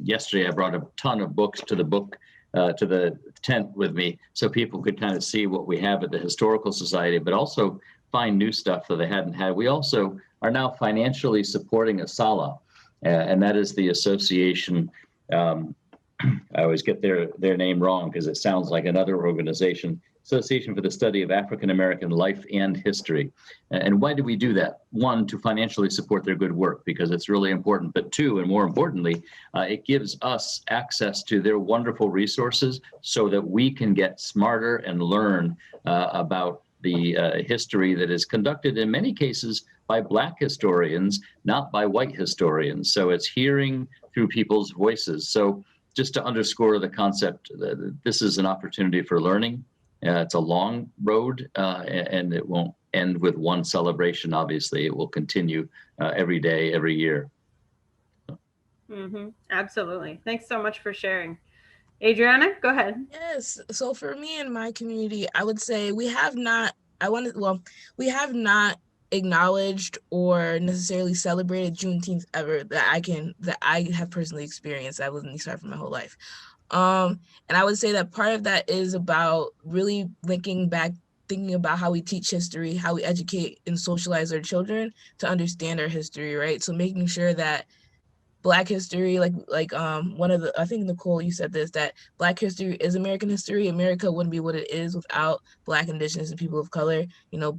yesterday I brought a ton of books to the tent with me so people could kind of see what we have at the Historical Society, but also find new stuff that they hadn't had. We also are now financially supporting ASALH, and that is the association, I always get their name wrong because it sounds like another organization, Association for the Study of African American Life and History. And why do we do that? One, to financially support their good work because it's really important, but two, and more importantly, it gives us access to their wonderful resources so that we can get smarter and learn about the history that is conducted in many cases by Black historians, not by white historians. So it's hearing through people's voices. So just to underscore the concept, this is an opportunity for learning. It's a long road and it won't end with one celebration. Obviously, it will continue every day, every year. Mm-hmm. Absolutely. Thanks so much for sharing. Adriana, go ahead. Yes. So for me and my community, I would say we have not, we have not acknowledged or necessarily celebrated Juneteenth ever that I have personally experienced. I lived in East Hartford my whole life. And I would say that part of that is about really linking back, thinking about how we teach history, how we educate and socialize our children to understand our history, right? So making sure that Black history, one of the, I think Nicole, you said this, that Black history is American history. America wouldn't be what it is without Black, Indigenous, and people of color,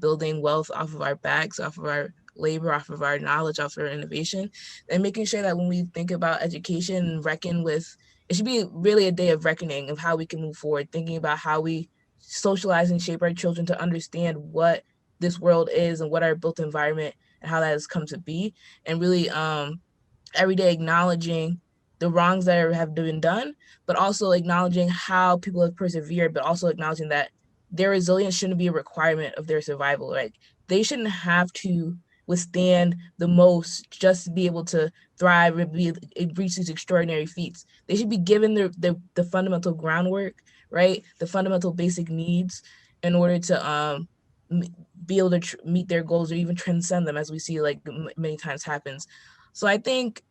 building wealth off of our backs, off of our labor, off of our knowledge, off of our innovation, and making sure that when we think about education and reckon with, it should be really a day of reckoning of how we can move forward, thinking about how we socialize and shape our children to understand what this world is and what our built environment and how that has come to be, and really every day acknowledging the wrongs that have been done, but also acknowledging how people have persevered, but also acknowledging that their resilience shouldn't be a requirement of their survival. Like, they shouldn't have to withstand the most just to be able to thrive and reach these extraordinary feats. They should be given the fundamental groundwork, right? The fundamental basic needs in order to be able to meet their goals or even transcend them, as we see like many times happens. So I think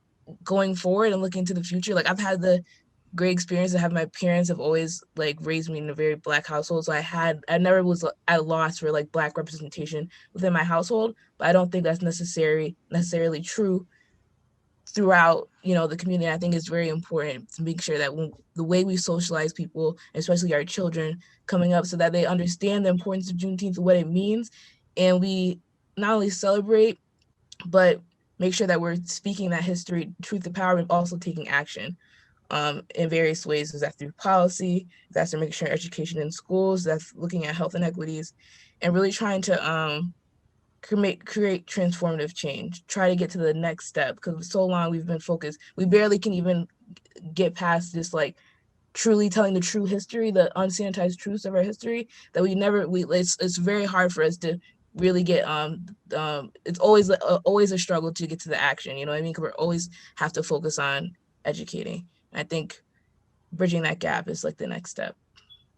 going forward and looking to the future, like I've had the great experience to have my parents have always like raised me in a very Black household. So I never was at a loss for like Black representation within my household, but I don't think that's necessarily true throughout, the community. I think it's very important to make sure that the way we socialize people, especially our children coming up, so that they understand the importance of Juneteenth, what it means, and we not only celebrate, but make sure that we're speaking that history, truth to power, and also taking action in various ways. Is that through policy? That's through making sure education in schools, that's looking at health inequities, and really trying to create transformative change, try to get to the next step, because for so long we've been focused, we barely can even get past this, like truly telling the true history, the unsanitized truths of our history, that it's very hard for us to really get it's always a struggle to get to the action, you know what I mean? Because we always have to focus on educating. And I think bridging that gap is like the next step.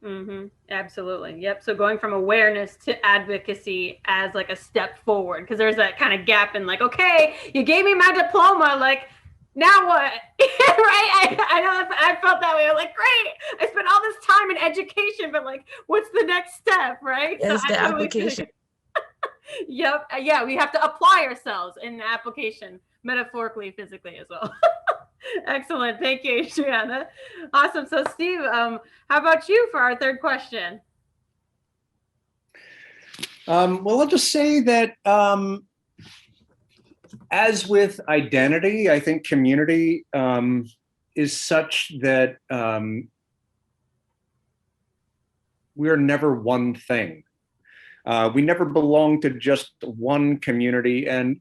Mm-hmm. Absolutely. Yep. So going from awareness to advocacy as like a step forward, because there's that kind of gap in like, okay, you gave me my diploma, like now what? Right? I know I felt that way. I'm like, great, I spent all this time in education, but like, what's the next step, right? It's so the application. Yep. Yeah, we have to apply ourselves in the application, metaphorically, physically as well. Excellent. Thank you, Adriana. Awesome. So Steve, how about you for our third question? Well, I'll just say that as with identity, I think community is such that we're never one thing. We never belong to just one community. And,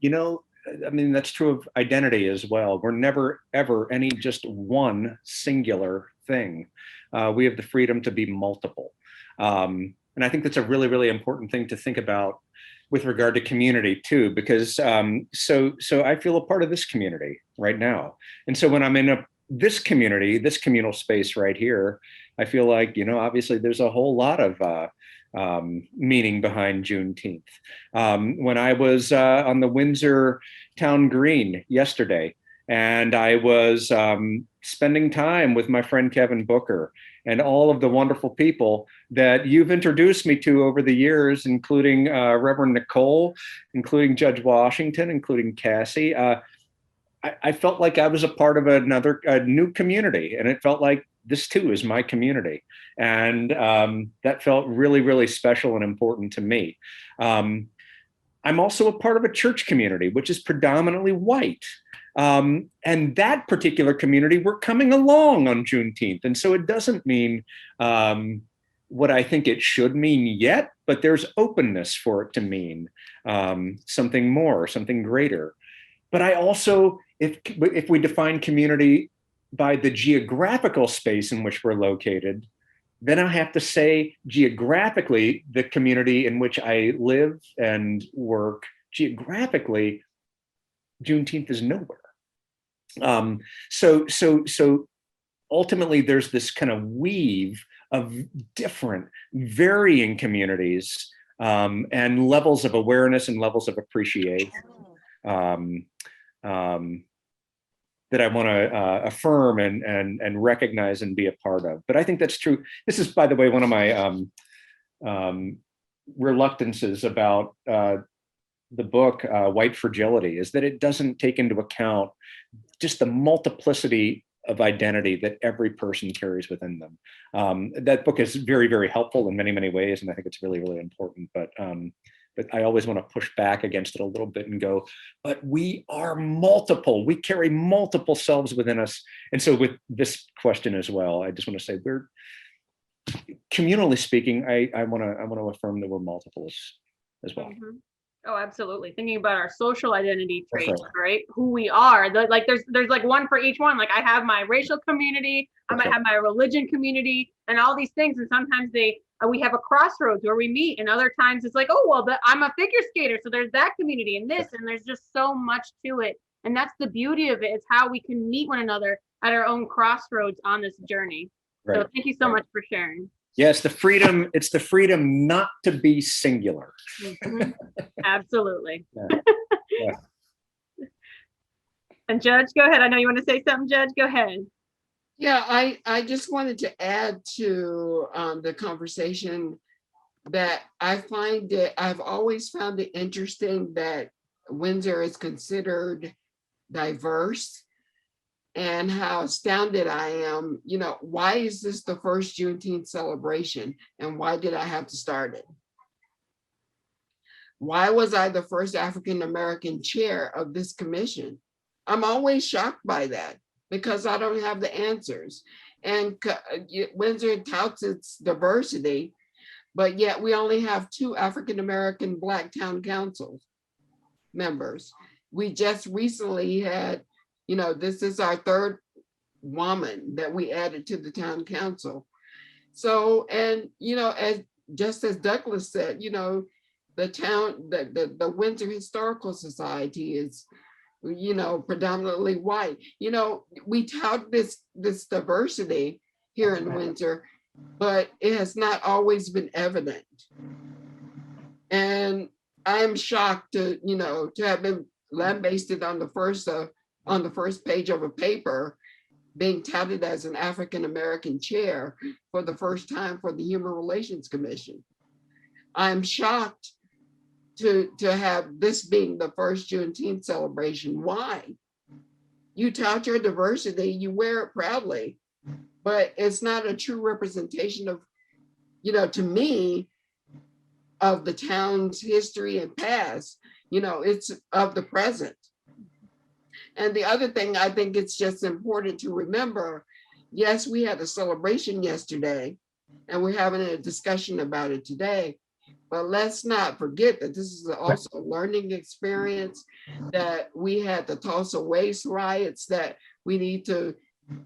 I mean, that's true of identity as well. We're never, ever any just one singular thing. We have the freedom to be multiple. And I think that's a really, really important thing to think about with regard to community too, because so I feel a part of this community right now. And so when I'm in this community, this communal space right here, I feel like, obviously there's a whole lot of meaning behind Juneteenth. When I was on the Windsor Town Green yesterday, and I was spending time with my friend Kevin Booker and all of the wonderful people that you've introduced me to over the years, including Reverend Nicole, including Judge Washington, including Cassie. I felt like I was a part of a new community, and it felt like this too is my community. And that felt really, really special and important to me. I'm also a part of a church community, which is predominantly white. And that particular community, we're coming along on Juneteenth. And so it doesn't mean what I think it should mean yet, but there's openness for it to mean something more, something greater. But I also, if we define community by the geographical space in which we're located, then I have to say geographically, the community in which I live and work, geographically, Juneteenth is nowhere. So ultimately there's this kind of weave of different varying communities and levels of awareness and levels of appreciation that I want to affirm and recognize and be a part of. But I think that's true. This is, by the way, one of my reluctances about the book, White Fragility, is that it doesn't take into account just the multiplicity of identity that every person carries within them. That book is very, very helpful in many, many ways, and I think it's really, really important. But I always want to push back against it a little bit and go, but we are multiple. We carry multiple selves within us. And so with this question as well, I just want to say we're, communally speaking, I want to affirm that we're multiple as well. Mm-hmm. Oh, absolutely. Thinking about our social identity traits, right. right? Who we are. Like there's like one for each one. Like I have my racial community, I might have my religion community, and all these things. And sometimes we have a crossroads where we meet, and other times it's like, oh, well, I'm a figure skater, so there's that community and this, and there's just so much to it. And that's the beauty of it. It's how we can meet one another at our own crossroads on this journey. Right. So thank you so much for sharing. Yes, it's the freedom not to be singular. Mm-hmm. Absolutely. Yeah. Yeah. And Judge, go ahead. I know you want to say something, Judge. Go ahead. Yeah, I just wanted to add to the conversation that I've always found it interesting that Windsor is considered diverse, and how astounded I am, why is this the first Juneteenth celebration, and why did I have to start it? Why was I the first African-American chair of this commission? I'm always shocked by that because I don't have the answers. And Windsor touts its diversity, but yet we only have 2 African-American Black town council members. We just recently had, this is our 3rd woman that we added to the town council. So, and, just as Douglas said, the Windsor Historical Society is, predominantly white. We tout this diversity here in Windsor, but it has not always been evident. And I'm shocked to have been lambasted on the first page of a paper, being touted as an African-American chair for the first time for the Human Relations Commission. I'm shocked to have this being the first Juneteenth celebration. Why? You tout your diversity, you wear it proudly, but it's not a true representation of, to me, of the town's history and past. It's of the present. And the other thing, I think it's just important to remember, yes, we had a celebration yesterday and we're having a discussion about it today, but let's not forget that this is also a learning experience, that we had the Tulsa Waste riots that we need to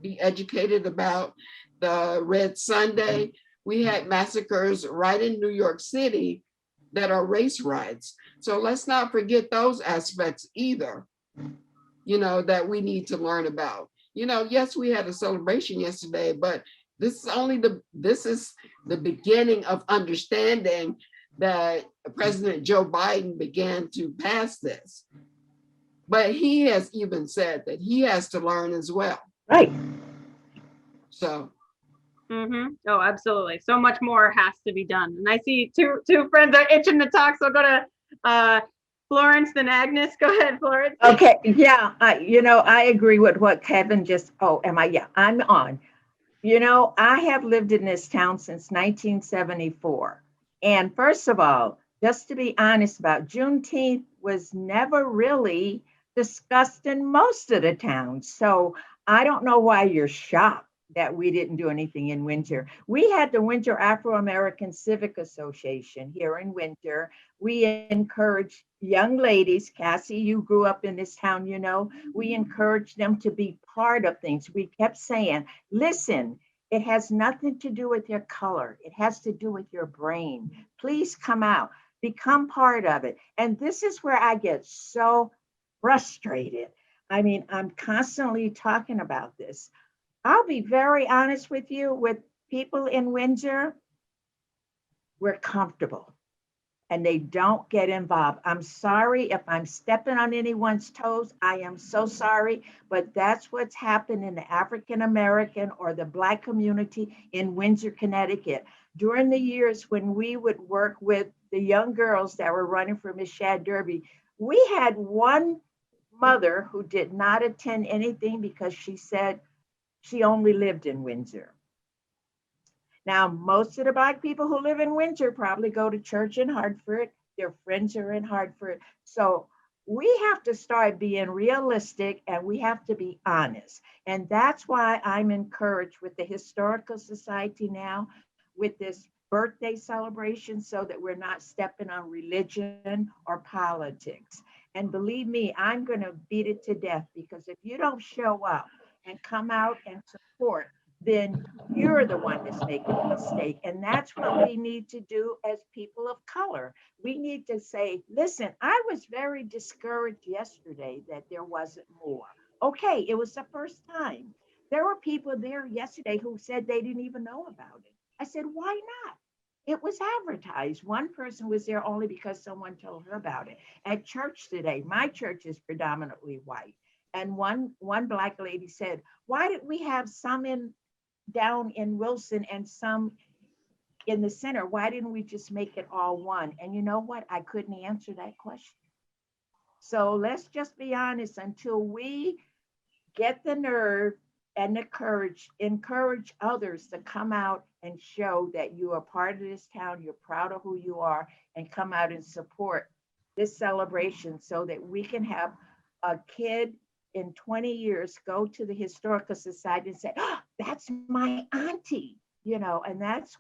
be educated about, the Red Sunday. We had massacres right in New York City that are race riots. So let's not forget those aspects either, that we need to learn about. Yes, we had a celebration yesterday, but this is the beginning of understanding that President Joe Biden began to pass this. But he has even said that he has to learn as well. Right. So. Mm-hmm. Oh, absolutely. So much more has to be done. And I see two friends are itching to talk. So I'll go to Florence and Agnes. Go ahead, Florence. Okay. Yeah. I agree with what Kevin just, I'm on. I have lived in this town since 1974. And first of all, just to be honest about Juneteenth was never really discussed in most of the towns. So I don't know why you're shocked that we didn't do anything in Windsor. We had the Windsor Afro-American Civic Association here in Windsor. We encouraged young ladies, Cassie, you grew up in this town, we encouraged them to be part of things. We kept saying, listen, it has nothing to do with your color. It has to do with your brain. Please come out, become part of it. And this is where I get so frustrated. I mean, I'm constantly talking about this. I'll be very honest with you, with people in Windsor, we're comfortable and they don't get involved. I'm sorry if I'm stepping on anyone's toes. I am so sorry, but that's what's happened in the African American or the Black community in Windsor, Connecticut. During the years when we would work with the young girls that were running for Miss Shad Derby, we had one mother who did not attend anything because she said she only lived in Windsor. Now, most of the Black people who live in Windsor probably go to church in Hartford. Their friends are in Hartford. So we have to start being realistic and we have to be honest. And that's why I'm encouraged with the Historical Society now with this birthday celebration so that we're not stepping on religion or politics. And believe me, I'm going to beat it to death because if you don't show up and come out and support, then you're the one that's making a mistake. And that's what we need to do as people of color. We need to say, listen, I was very discouraged yesterday that there wasn't more. Okay, it was the first time. There were people there yesterday who said they didn't even know about it. I said, why not? It was advertised. One person was there only because someone told her about it. At church today, my church is predominantly white. And one Black lady said, why did we have some down in Wilson and some in the center? Why didn't we just make it all one? And you know what? I couldn't answer that question. So let's just be honest, until we get the nerve and the courage, encourage others to come out and show that you are part of this town, you're proud of who you are, and come out and support this celebration so that we can have a kid in 20 years go to the Historical Society and say, oh, that's my auntie, you know, and that's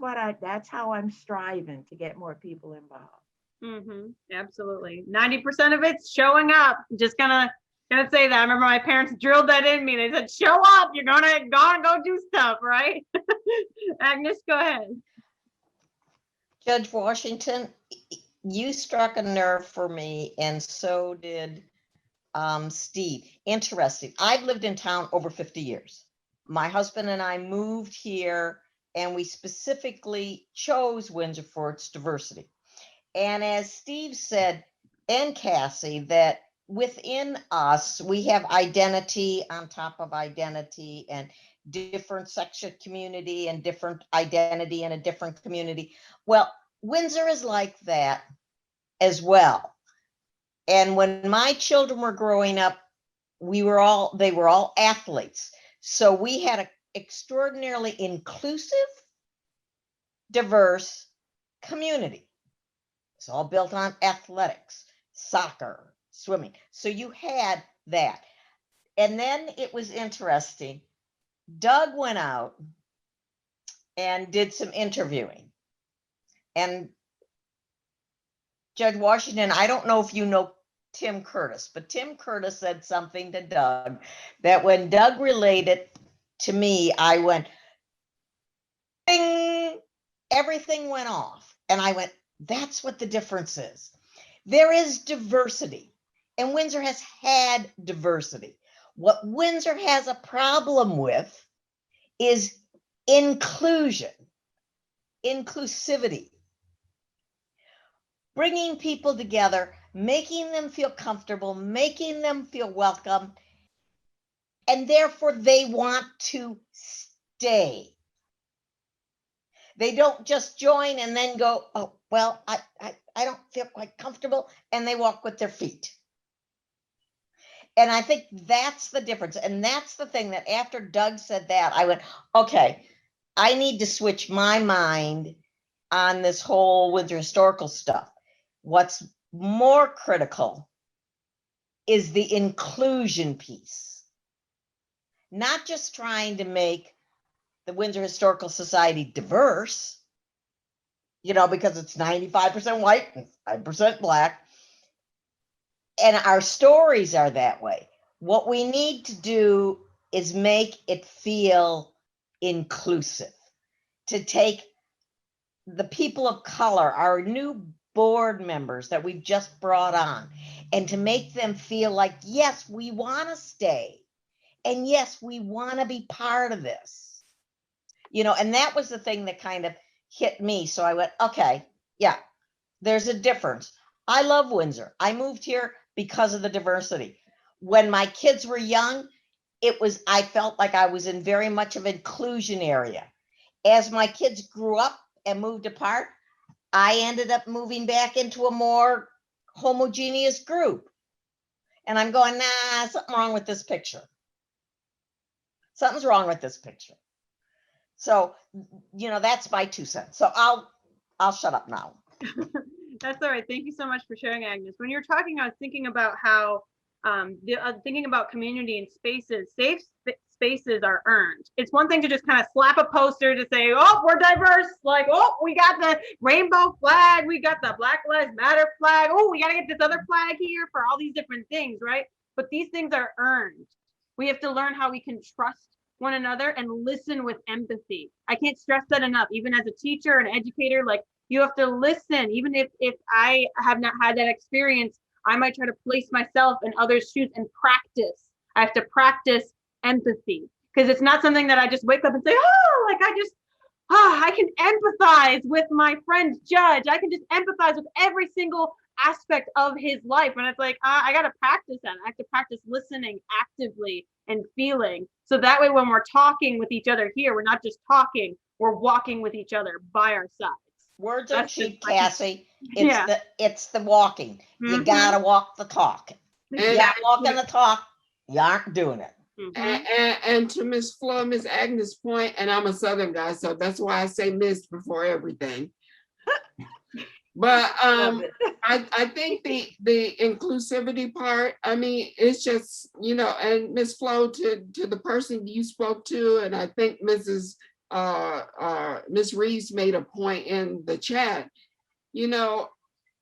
how I'm striving to get more people involved. Absolutely. 90% of it's showing up. Just gonna say that. I remember my parents drilled that in me. They said, show up, you're gonna go do stuff, right? Agnes, go ahead. Judge Washington, you struck a nerve for me, and so did Steve. Interesting. I've lived in town over 50 years. My husband and I moved here and we specifically chose Windsor for its diversity. And as Steve said, and Cassie, that within us, we have identity on top of identity and different section community and different identity in a different community. Well, Windsor is like that as well. And when my children were growing up, they were all athletes. So we had an extraordinarily inclusive, diverse community. It's all built on athletics, soccer, swimming. So you had that. And then it was interesting. Doug went out and did some interviewing. And Judge Washington, I don't know if you know Tim Curtis, but Tim Curtis said something to Doug that when Doug related to me, I went, ding, everything went off. And I went, that's what the difference is. There is diversity, and Windsor has had diversity. What Windsor has a problem with is inclusion, inclusivity. Bringing people together, making them feel comfortable, making them feel welcome, and therefore they want to stay. They don't just join and then go, oh, well, I don't feel quite comfortable, and they walk with their feet. And I think that's the difference. And that's the thing that after Doug said that, I went, okay, I need to switch my mind on this whole Windsor historical stuff. What's more critical is the inclusion piece, not just trying to make the Windsor Historical Society diverse, you know, because it's 95% white and 5% Black. And our stories are that way. What we need to do is make it feel inclusive, to take the people of color, our new board members that we've just brought on, and to make them feel like, yes, we want to stay. And yes, we want to be part of this, you know, and that was the thing that kind of hit me. So I went, okay, yeah, there's a difference. I love Windsor. I moved here because of the diversity. When my kids were young, I felt like I was in very much of an inclusion area. As my kids grew up and moved apart, I ended up moving back into a more homogeneous group. And I'm going, nah, something wrong with this picture. Something's wrong with this picture. So, you know, that's my 2 cents. So I'll shut up now. That's all right. Thank you so much for sharing, Agnes. When you're talking, I was thinking about how thinking about community and spaces. Safe spaces are earned. It's one thing to just kind of slap a poster to say, oh, we're diverse. Like, oh, we got the rainbow flag. We got the Black Lives Matter flag. Oh, we got to get this other flag here for all these different things, right? But these things are earned. We have to learn how we can trust one another and listen with empathy. I can't stress that enough. Even as a teacher and educator, like, you have to listen. Even if I have not had that experience, I might try to place myself in others' shoes and practice. I have to practice empathy, because it's not something that I just wake up and say, oh, like I can empathize with my friend Judge. I can just empathize with every single aspect of his life. And it's like, I got to practice that. I have to practice listening actively and feeling. So that way, when we're talking with each other here, we're not just talking, we're walking with each other by our sides. Words are cheap, Cassie. It's the walking. You gotta walk the talk. You're not walking the talk, you aren't doing it. And to Miss Flo, Miss Agnes' point, and I'm a Southern guy, so that's why I say Miss before everything. But I think the inclusivity part, I mean, it's just, you know, and Miss Flo, to the person you spoke to, and I think Miss Reeves made a point in the chat, you know,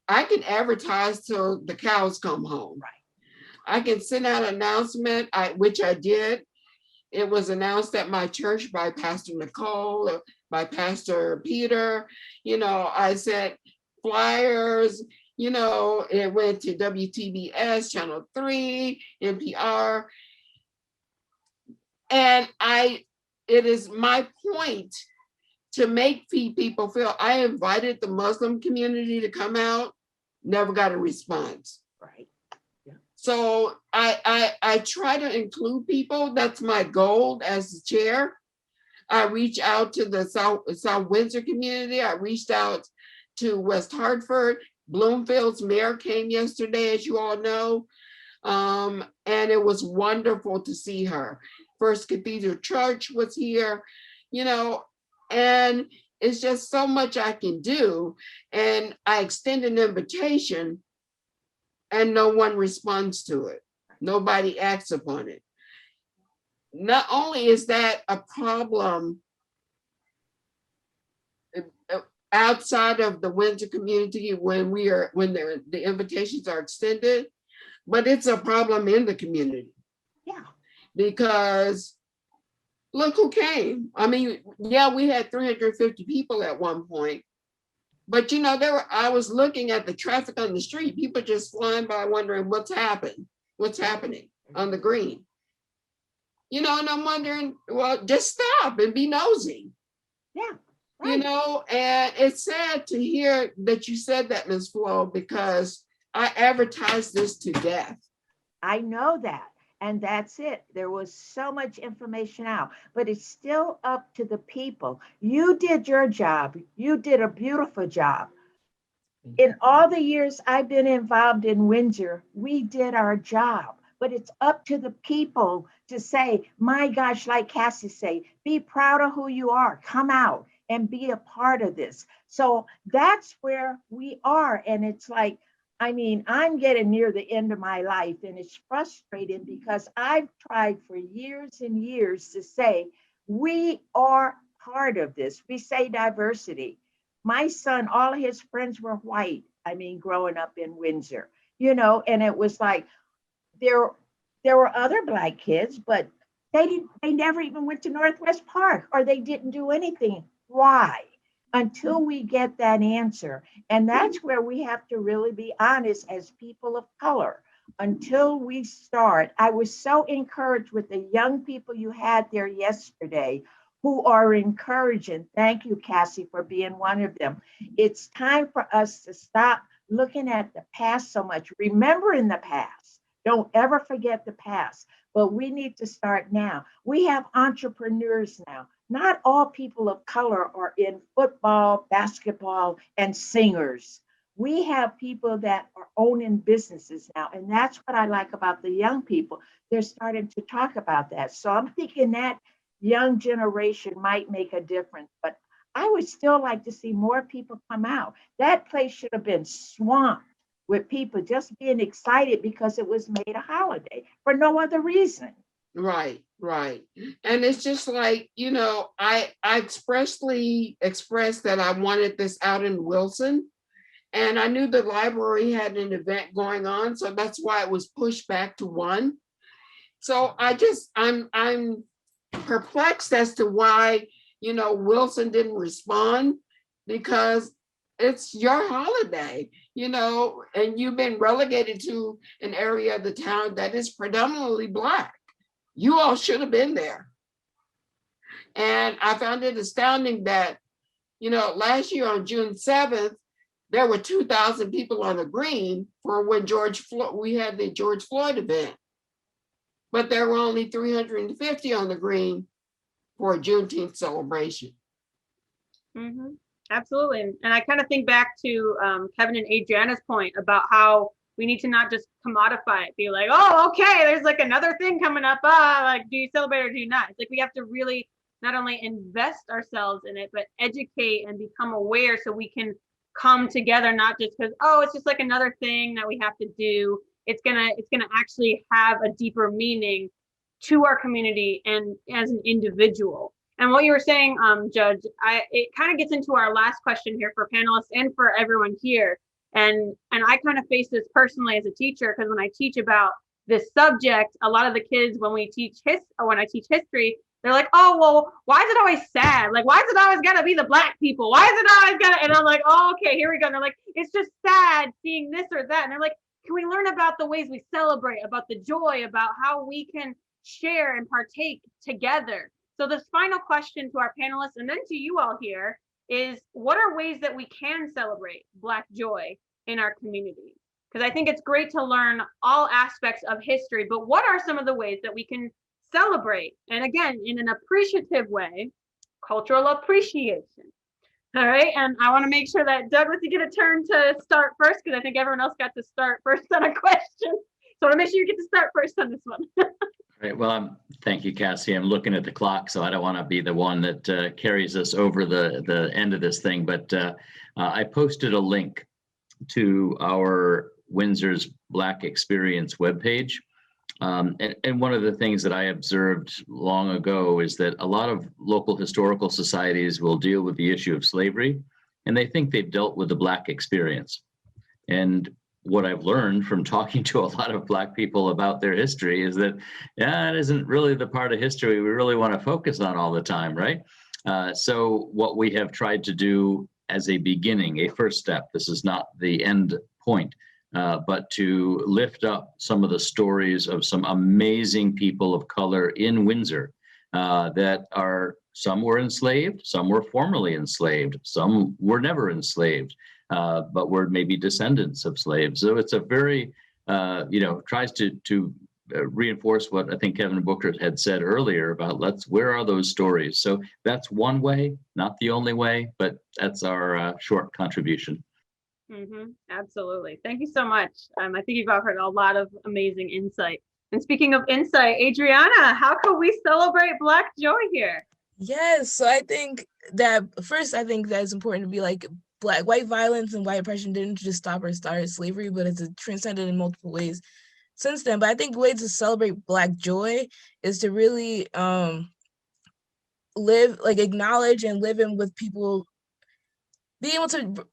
I can advertise till the cows come home. Right. I can send out an announcement, which I did. It was announced at my church by Pastor Nicole, by Pastor Peter. You know, I sent flyers, you know, it went to WTBS, Channel 3, NPR. And it is my point to make people feel. I invited the Muslim community to come out, never got a response. Right. Yeah. So I try to include people. That's my goal as the chair. I reach out to the South Windsor community. I reached out to West Hartford. Bloomfield's mayor came yesterday, as you all know. And it was wonderful to see her. First Cathedral Church was here, you know, and it's just so much I can do. And I extend an invitation and no one responds to it. Nobody acts upon it. Not only is that a problem outside of the Windsor community when the invitations are extended, but it's a problem in the community. Yeah. Because look who came. I mean, yeah, we had 350 people at one point, but you know, I was looking at the traffic on the street, people just flying by wondering what's happening on the green. You know, and I'm wondering, well, just stop and be nosy. Yeah. Right. You know, and it's sad to hear that you said that, Ms. Flo, because I advertised this to death. I know that. And that's it. There was so much information out, but it's still up to the people. You did your job. You did a beautiful job. In all the years I've been involved in Windsor, we did our job, but it's up to the people to say, my gosh, like Cassie say, be proud of who you are, come out and be a part of this. So that's where we are. And it's like, I mean, I'm getting near the end of my life and it's frustrating because I've tried for years and years to say, we are part of this. We say diversity. My son, all his friends were white. I mean, growing up in Windsor, you know, and it was like, there were other Black kids, but they never even went to Northwest Park or they didn't do anything. Why? Until we get that answer. And that's where we have to really be honest as people of color. until we start. I was so encouraged with the young people you had there yesterday who are encouraging. Thank you, Cassie, for being one of them. It's time for us to stop looking at the past so much, remembering the past. Don't ever forget the past, but we need to start now. We have entrepreneurs now. Not all people of color are in football, basketball, and singers. We have people that are owning businesses now, and that's what I like about the young people. They're starting to talk about that. So I'm thinking that young generation might make a difference, but I would still like to see more people come out. That place should have been swamped with people just being excited because it was made a holiday for no other reason. Right, right. And it's just like, you know, I expressly expressed that I wanted this out in Wilson. And I knew the library had an event going on, so that's why it was pushed back to 1. So I'm perplexed as to why, you know, Wilson didn't respond, because it's your holiday, you know, and you've been relegated to an area of the town that is predominantly Black. You all should have been there. And I found it astounding that, you know, last year on June 7th, there were 2,000 people on the green for when we had the George Floyd event. But there were only 350 on the green for a Juneteenth celebration. Mm-hmm. Absolutely. And I kind of think back to Kevin and Adriana's point about how we need to not just commodify it, be like, oh, okay, there's like another thing coming up. Like, do you celebrate or do you not? It's like we have to really not only invest ourselves in it, but educate and become aware so we can come together, not just because, oh, it's just like another thing that we have to do. It's gonna actually have a deeper meaning to our community and as an individual. And what you were saying, Judge, it kind of gets into our last question here for panelists and for everyone here. And I kind of face this personally as a teacher, because when I teach about this subject, a lot of the kids, when I teach history, they're like, oh, well, why is it always sad? Like, why is it always gotta be the Black people? Why is it always gotta, and I'm like, oh, okay, here we go. And they're like, it's just sad seeing this or that. And they're like, can we learn about the ways we celebrate, about the joy, about how we can share and partake together? So this final question to our panelists and then to you all here is, what are ways that we can celebrate Black joy in our community? Because I think it's great to learn all aspects of history, but what are some of the ways that we can celebrate? And again, in an appreciative way, cultural appreciation. All right, and I want to make sure that Douglas, you get a turn to start first, because I think everyone else got to start first on a question. So I want to make sure you get to start first on this one. Right. Well, thank you, Cassie. I'm looking at the clock, so I don't want to be the one that carries us over the end of this thing. But I posted a link to our Windsor's Black Experience webpage. And one of the things that I observed long ago is that a lot of local historical societies will deal with the issue of slavery, and they think they've dealt with the Black experience. And what I've learned from talking to a lot of Black people about their history is that, yeah, it isn't really the part of history we really want to focus on all the time, right? So what we have tried to do as a beginning, a first step, this is not the end point, but to lift up some of the stories of some amazing people of color in Windsor that are, some were enslaved, some were formerly enslaved, some were never enslaved, but were maybe descendants of slaves. So it's a very, tries to reinforce what I think Kevin Booker had said earlier about where are those stories? So that's one way, not the only way, but that's our short contribution. Mm-hmm. Absolutely. Thank you so much. I think you've offered a lot of amazing insight. And speaking of insight, Adriana, how can we celebrate Black joy here? Yes, so I think that it's important to be like, white violence and white oppression didn't just stop or start slavery, but it's transcended in multiple ways since then. But I think the way to celebrate Black joy is to really acknowledge and live in with people, be able to.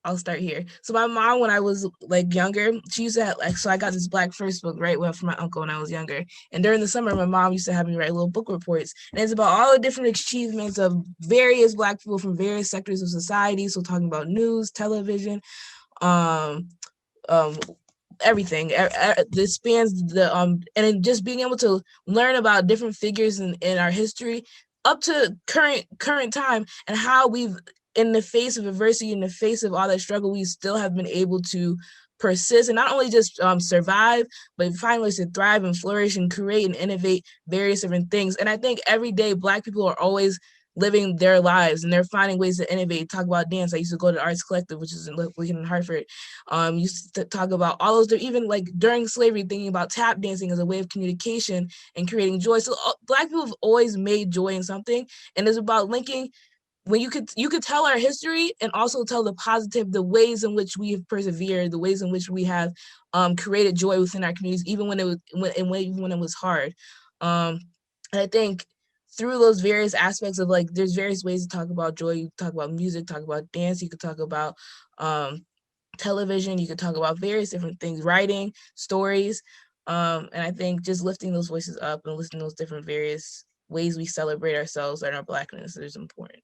I'll start here. So my mom, when I was younger, she used to have so I got this Black first book, right, from my uncle when I was younger. And during the summer, my mom used to have me write little book reports. And it's about all the different achievements of various Black people from various sectors of society. So talking about news, television, everything. This spans the and then just being able to learn about different figures in our history up to current time, and how we've, in the face of adversity, in the face of all that struggle, we still have been able to persist and not only just survive, but find ways to thrive and flourish and create and innovate various different things. And I think every day Black people are always living their lives and they're finding ways to innovate. Talk about dance. I used to go to the Arts Collective, which is in Hartford. Used to talk about all those, even like during slavery, thinking about tap dancing as a way of communication and creating joy. So Black people have always made joy in something, and it's about linking. When you could tell our history and also tell the ways in which we have persevered, the ways in which we have created joy within our communities, even when it was hard. And I think through those various aspects of, like, there's various ways to talk about joy. You talk about music, talk about dance, you could talk about television, you could talk about various different things, writing, stories. And I think just lifting those voices up and listening to those different various ways we celebrate ourselves and our Blackness is important.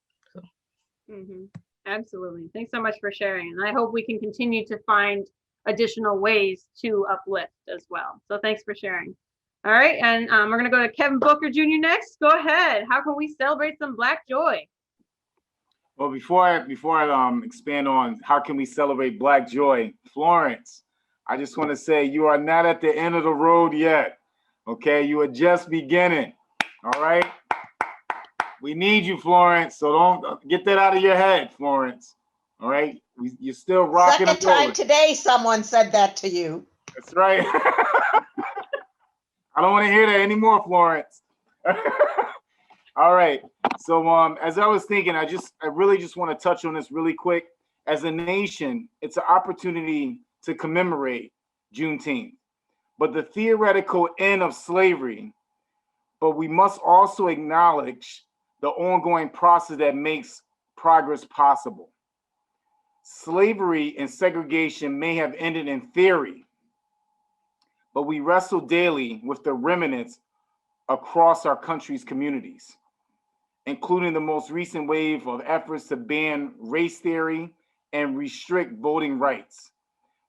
Absolutely. Thanks so much for sharing. And I hope we can continue to find additional ways to uplift as well. So thanks for sharing. All right. And we're going to go to Kevin Booker Jr. next. Go ahead. How can we celebrate some Black joy? Well, before I expand on how can we celebrate Black joy, Florence, I just want to say you are not at the end of the road yet. Okay. You are just beginning. All right. We need you, Florence. So don't get that out of your head, Florence. All right, you're still rocking. Second time today, someone said that to you. That's right. I don't want to hear that anymore, Florence. All right. So as I was thinking, I really just want to touch on this really quick. As a nation, it's an opportunity to commemorate Juneteenth, but the theoretical end of slavery. But we must also acknowledge the ongoing process that makes progress possible. Slavery and segregation may have ended in theory, but we wrestle daily with the remnants across our country's communities, including the most recent wave of efforts to ban race theory and restrict voting rights.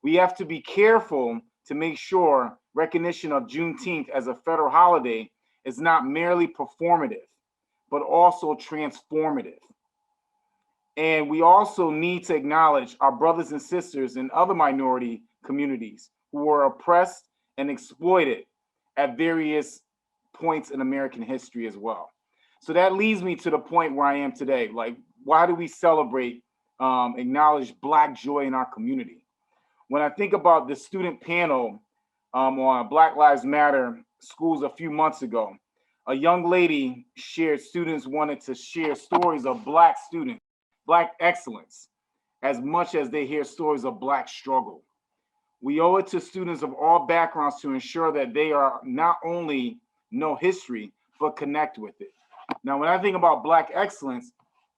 We have to be careful to make sure recognition of Juneteenth as a federal holiday is not merely performative, but also transformative. And we also need to acknowledge our brothers and sisters in other minority communities who were oppressed and exploited at various points in American history as well. So that leads me to the point where I am today. Like, why do we celebrate, acknowledge Black joy in our community? When I think about the student panel on Black Lives Matter schools a few months ago, a young lady shared students wanted to share stories of Black students, Black excellence, as much as they hear stories of Black struggle. We owe it to students of all backgrounds to ensure that they are not only know history, but connect with it. Now, when I think about Black excellence,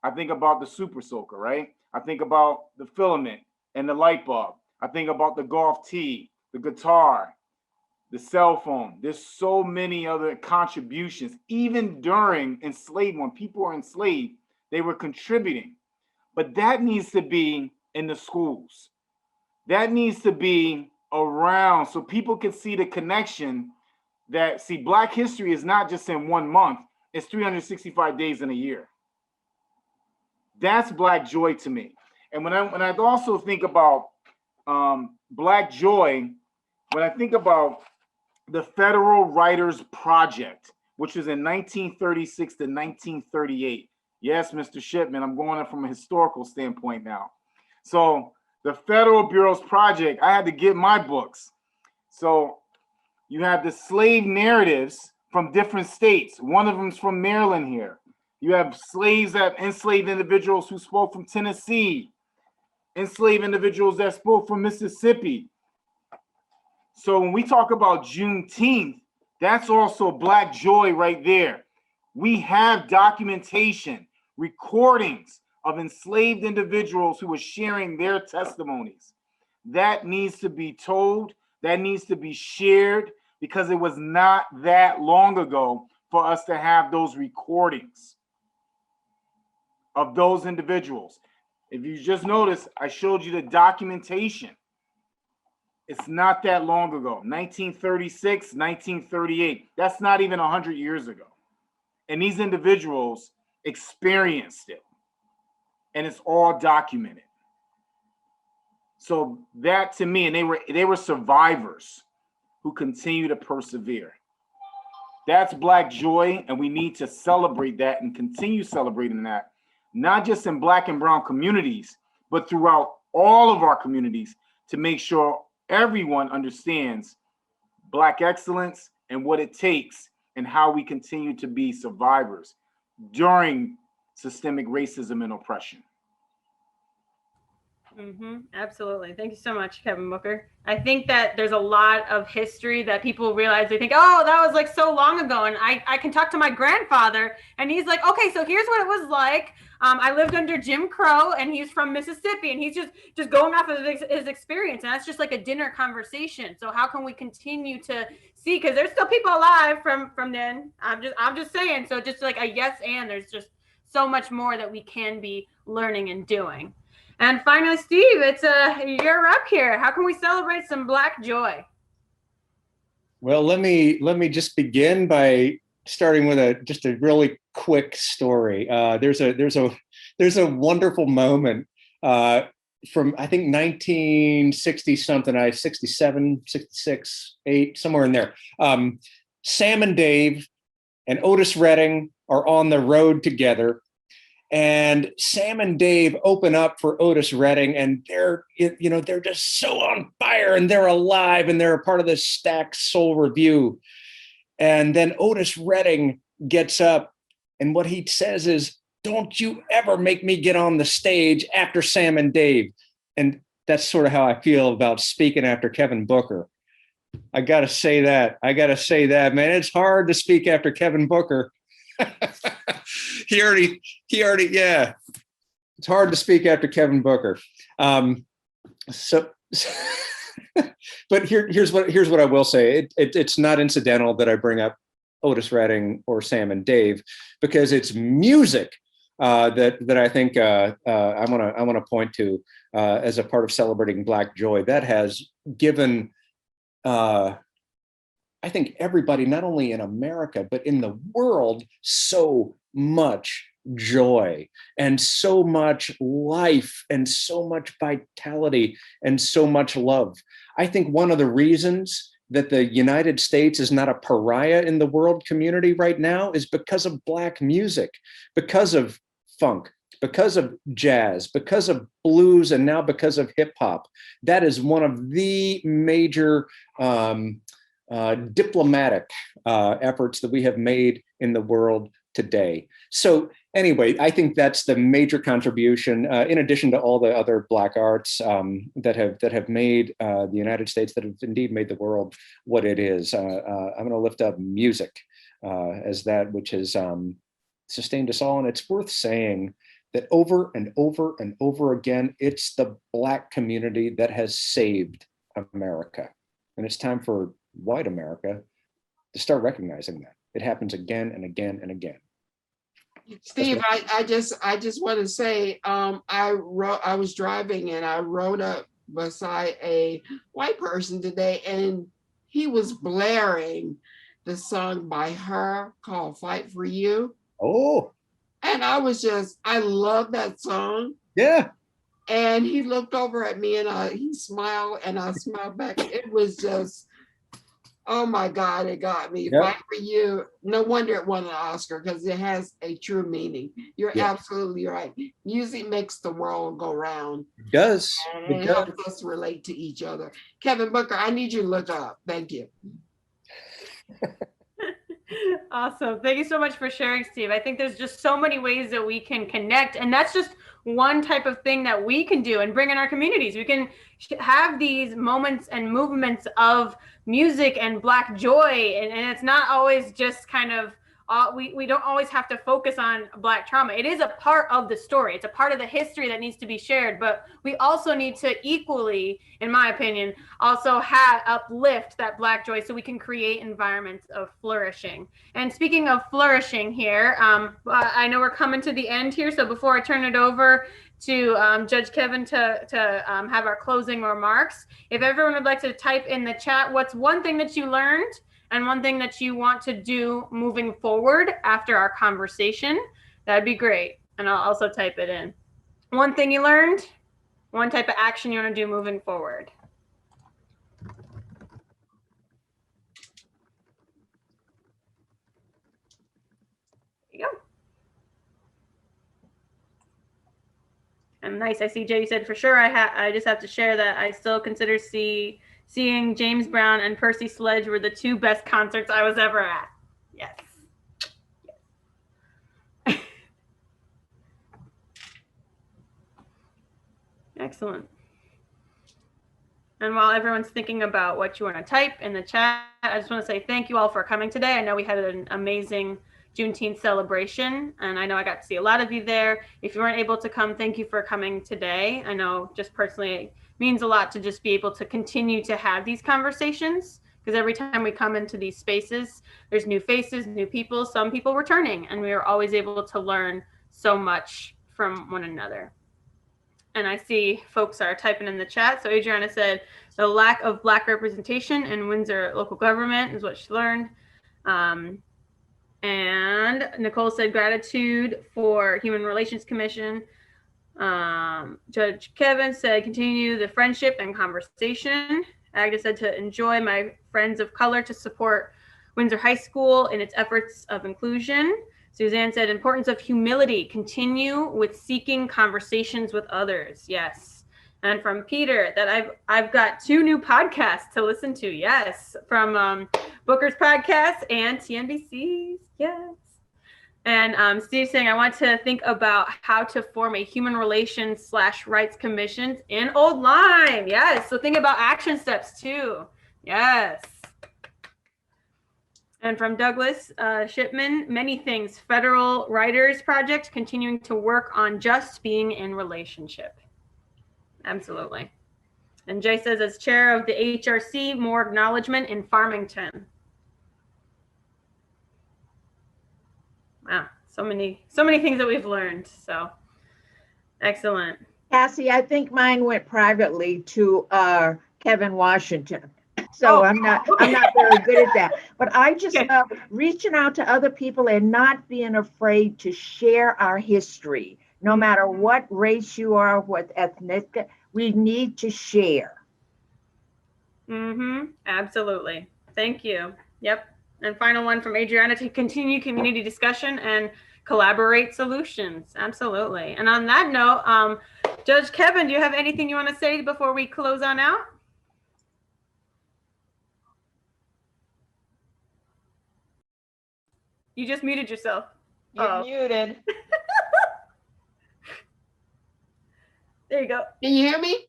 I think about the Super Soaker, right? I think about the filament and the light bulb. I think about the golf tee, the guitar, the cell phone. There's so many other contributions. Even during enslavement, when people were enslaved, they were contributing. But that needs to be in the schools. That needs to be around so people can see the connection that, see, Black history is not just in 1 month, it's 365 days in a year. That's Black joy to me. And when I also think about Black joy, when I think about the Federal Writers Project, which was in 1936 to 1938. Yes, Mr. Shipman, I'm going from a historical standpoint now. So the Federal Bureau's Project, I had to get my books. So you have the slave narratives from different states. One of them's from Maryland here. You have enslaved individuals who spoke from Tennessee, enslaved individuals that spoke from Mississippi. So when we talk about Juneteenth, that's also Black joy right there. We have documentation, recordings of enslaved individuals who are sharing their testimonies. That needs to be told, that needs to be shared, because it was not that long ago for us to have those recordings of those individuals. If you just notice, I showed you the documentation. It's not that long ago. 1936, 1938. That's not even 100 years ago. And these individuals experienced it. And it's all documented. So that to me, and they were survivors who continue to persevere. That's Black joy, and we need to celebrate that and continue celebrating that, not just in Black and brown communities, but throughout all of our communities, to make sure everyone understands Black excellence and what it takes and how we continue to be survivors during systemic racism and oppression. Absolutely. Thank you so much, Kevin Booker. I think that there's a lot of history that people realize. They think, oh, that was like so long ago. And I can talk to my grandfather and he's like, okay, so here's what it was like. I lived under Jim Crow and he's from Mississippi and he's just going off of his experience. And that's just like a dinner conversation. So how can we continue to see, because there's still people alive from then. I'm just saying. So just like a yes, and there's just so much more that we can be learning and doing. And finally, Steve, it's you're up here. How can we celebrate some Black joy? Well, let me just begin by starting with just a really quick story. There's a wonderful moment from, I think, 1960 something, 67, 66, 8, somewhere in there. Sam and Dave and Otis Redding are on the road together. And Sam and Dave open up for Otis Redding, and they're just so on fire, and they're alive, and they're a part of this Stacked Soul Review. And then Otis Redding gets up, and what he says is, "Don't you ever make me get on the stage after Sam and Dave." And that's sort of how I feel about speaking after Kevin Booker. I gotta say that, man. It's hard to speak after Kevin Booker. He already, yeah. It's hard to speak after Kevin Booker. But here's what I will say. It's not incidental that I bring up Otis Redding or Sam and Dave, because it's music that I think I want to point to as a part of celebrating Black joy that has given I think everybody, not only in America, but in the world, so much joy and so much life and so much vitality and so much love. I think one of the reasons that the United States is not a pariah in the world community right now is because of Black music, because of funk, because of jazz, because of blues, and now because of hip hop. That is one of the major diplomatic efforts that we have made in the world today. So anyway, I think that's the major contribution, in addition to all the other Black arts that have made the United States, that have indeed made the world what it is. I'm going to lift up music as that which has sustained us all. And it's worth saying that over and over and over again, it's the Black community that has saved America. And it's time for white America to start recognizing that. It happens again and again and again. Steve, I just want to say, I was driving and I rode up beside a white person today, and he was blaring the song by her called "Fight for You." Oh. And I love that song. Yeah. And he looked over at me and he smiled and I smiled back. It was just, oh my God, it got me. Yep. Fight for You. No wonder it won an Oscar, because it has a true meaning. You're absolutely right. Music makes the world go round. It does. And it helps us relate to each other. Kevin Booker, I need you to look up. Thank you. Awesome. Thank you so much for sharing, Steve. I think there's just so many ways that we can connect, and that's just one type of thing that we can do and bring in our communities. We can have these moments and movements of music and Black joy, and it's not always just kind of we don't always have to focus on Black trauma. It is a part of the story. It's a part of the history that needs to be shared, but we also need to equally, in my opinion, also uplift that Black joy so we can create environments of flourishing. And speaking of flourishing here, I know we're coming to the end here, so before I turn it over to Judge Kevin to have our closing remarks, if everyone would like to type in the chat, what's one thing that you learned and one thing that you want to do moving forward after our conversation, that'd be great. And I'll also type it in. One thing you learned, one type of action you want to do moving forward. There you go. And nice, I see Jay said for sure. I just have to share that I still consider seeing James Brown and Percy Sledge were the two best concerts I was ever at. Yes. Yes. Excellent. And while everyone's thinking about what you want to type in the chat, I just want to say thank you all for coming today. I know we had an amazing Juneteenth celebration, and I know I got to see a lot of you there. If you weren't able to come, thank you for coming today. I know just personally it means a lot to just be able to continue to have these conversations, because every time we come into these spaces, there's new faces, new people, some people returning, and we are always able to learn so much from one another. And I see folks are typing in the chat. So Adriana said the lack of Black representation in Windsor local government is what she learned. And Nicole said gratitude for Human Relations Commission. Judge Kevin said continue the friendship and conversation. Agnes said to enjoy my friends of color to support Windsor High School in its efforts of inclusion. Suzanne said importance of humility, continue with seeking conversations with others. Yes. And from Peter that I've got 2 new podcasts to listen to. Yes. From Booker's podcast and TMBC's. Yes. And Steve saying, I want to think about how to form a human relations / rights commission in Old Lyme. Yes. So think about action steps too. Yes. And from Douglas Shipman, many things. Federal Writers Project, continuing to work on just being in relationship. Absolutely. And Jay says, as chair of the HRC, more acknowledgement in Farmington. Wow, so many things that we've learned. So excellent. Cassie, I think mine went privately to Kevin Washington. So I'm not very good at that. But I just reaching out to other people and not being afraid to share our history, no matter what race you are, what ethnicity, we need to share. Absolutely. Thank you. Yep. And final one from Adriana, to continue community discussion and collaborate solutions. Absolutely. And on that note, Judge Kevin, do you have anything you want to say before we close on out? You just muted yourself. You're muted. There you go. Can you hear me?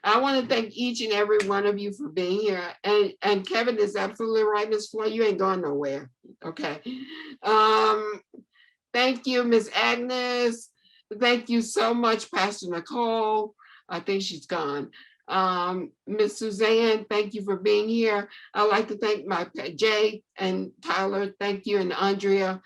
I want to thank each and every one of you for being here. And Kevin is absolutely right, Ms. Floyd, you ain't going nowhere. Okay. Thank you, Ms. Agnes. Thank you so much, Pastor Nicole. I think she's gone. Ms. Suzanne, thank you for being here. I'd like to thank my Jay and Tyler, thank you, and Andrea.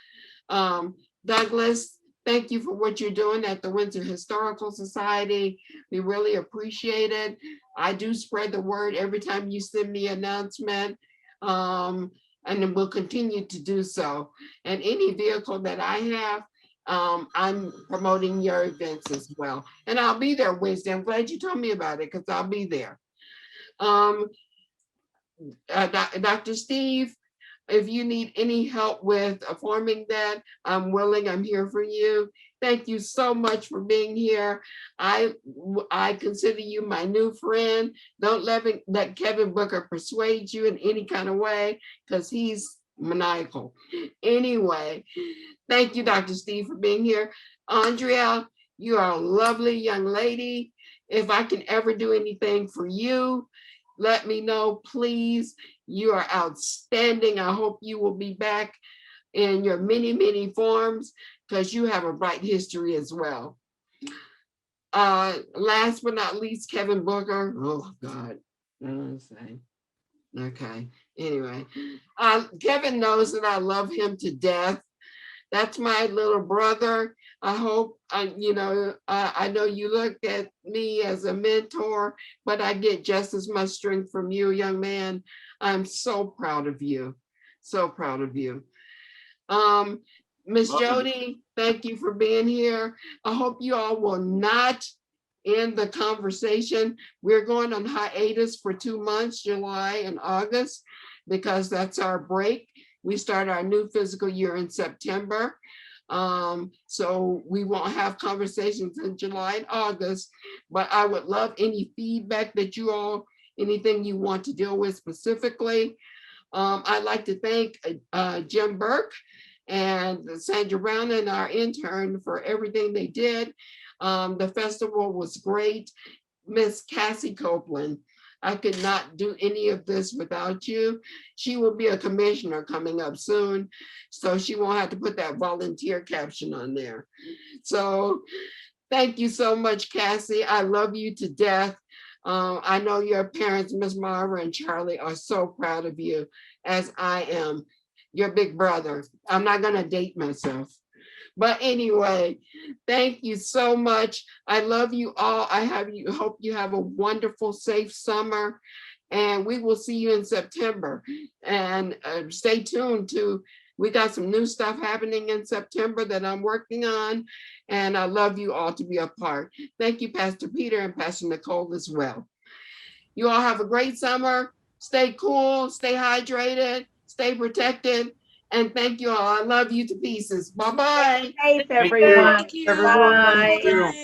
Douglas, thank you for what you're doing at the Windsor Historical Society. We really appreciate it. I do spread the word every time you send me an announcement, and then we'll continue to do so. And any vehicle that I have, I'm promoting your events as well. And I'll be there Wednesday. I'm glad you told me about it because I'll be there. Dr. Steve, if you need any help with forming that, I'm willing, I'm here for you. Thank you so much for being here. I consider you my new friend. Don't let Kevin Booker persuade you in any kind of way because he's maniacal. Anyway, thank you, Dr. Steve, for being here. Andrea, you are a lovely young lady. If I can ever do anything for you, let me know, please. You are outstanding. I hope you will be back in your many forms, because you have a bright history as well. Last but not least, Kevin Booker. Oh God, I don't want to say. Okay, anyway, Kevin knows that I love him to death. That's my little brother. I hope, you know, I know you look at me as a mentor, but I get just as much strength from you, young man. I'm so proud of you. So proud of you. Miss Jody, thank you for being here. I hope you all will not end the conversation. We're going on hiatus for 2 months, July and August, because that's our break. We start our new fiscal year in September. So we won't have conversations in July and August, but I would love any feedback that you all, anything you want to deal with specifically. I'd like to thank Jim Burke and Sandra Brown and our intern for everything they did. The festival was great. Miss Cassie Copeland, I could not do any of this without you. She will be a commissioner coming up soon, so she won't have to put that volunteer caption on there. So thank you so much, Cassie. I love you to death. I know your parents, Miss Marva and Charlie, are so proud of you, as I am, your big brother. I'm not gonna date myself. But anyway, thank you so much. I love you all. Hope you have a wonderful, safe summer. And we will see you in September. And stay tuned we got some new stuff happening in September that I'm working on. And I love you all to be a part. Thank you, Pastor Peter and Pastor Nicole as well. You all have a great summer. Stay cool, stay hydrated, stay protected. And thank you all. I love you to pieces. Bye-bye. Safe, everyone. Thank you. Bye. Bye.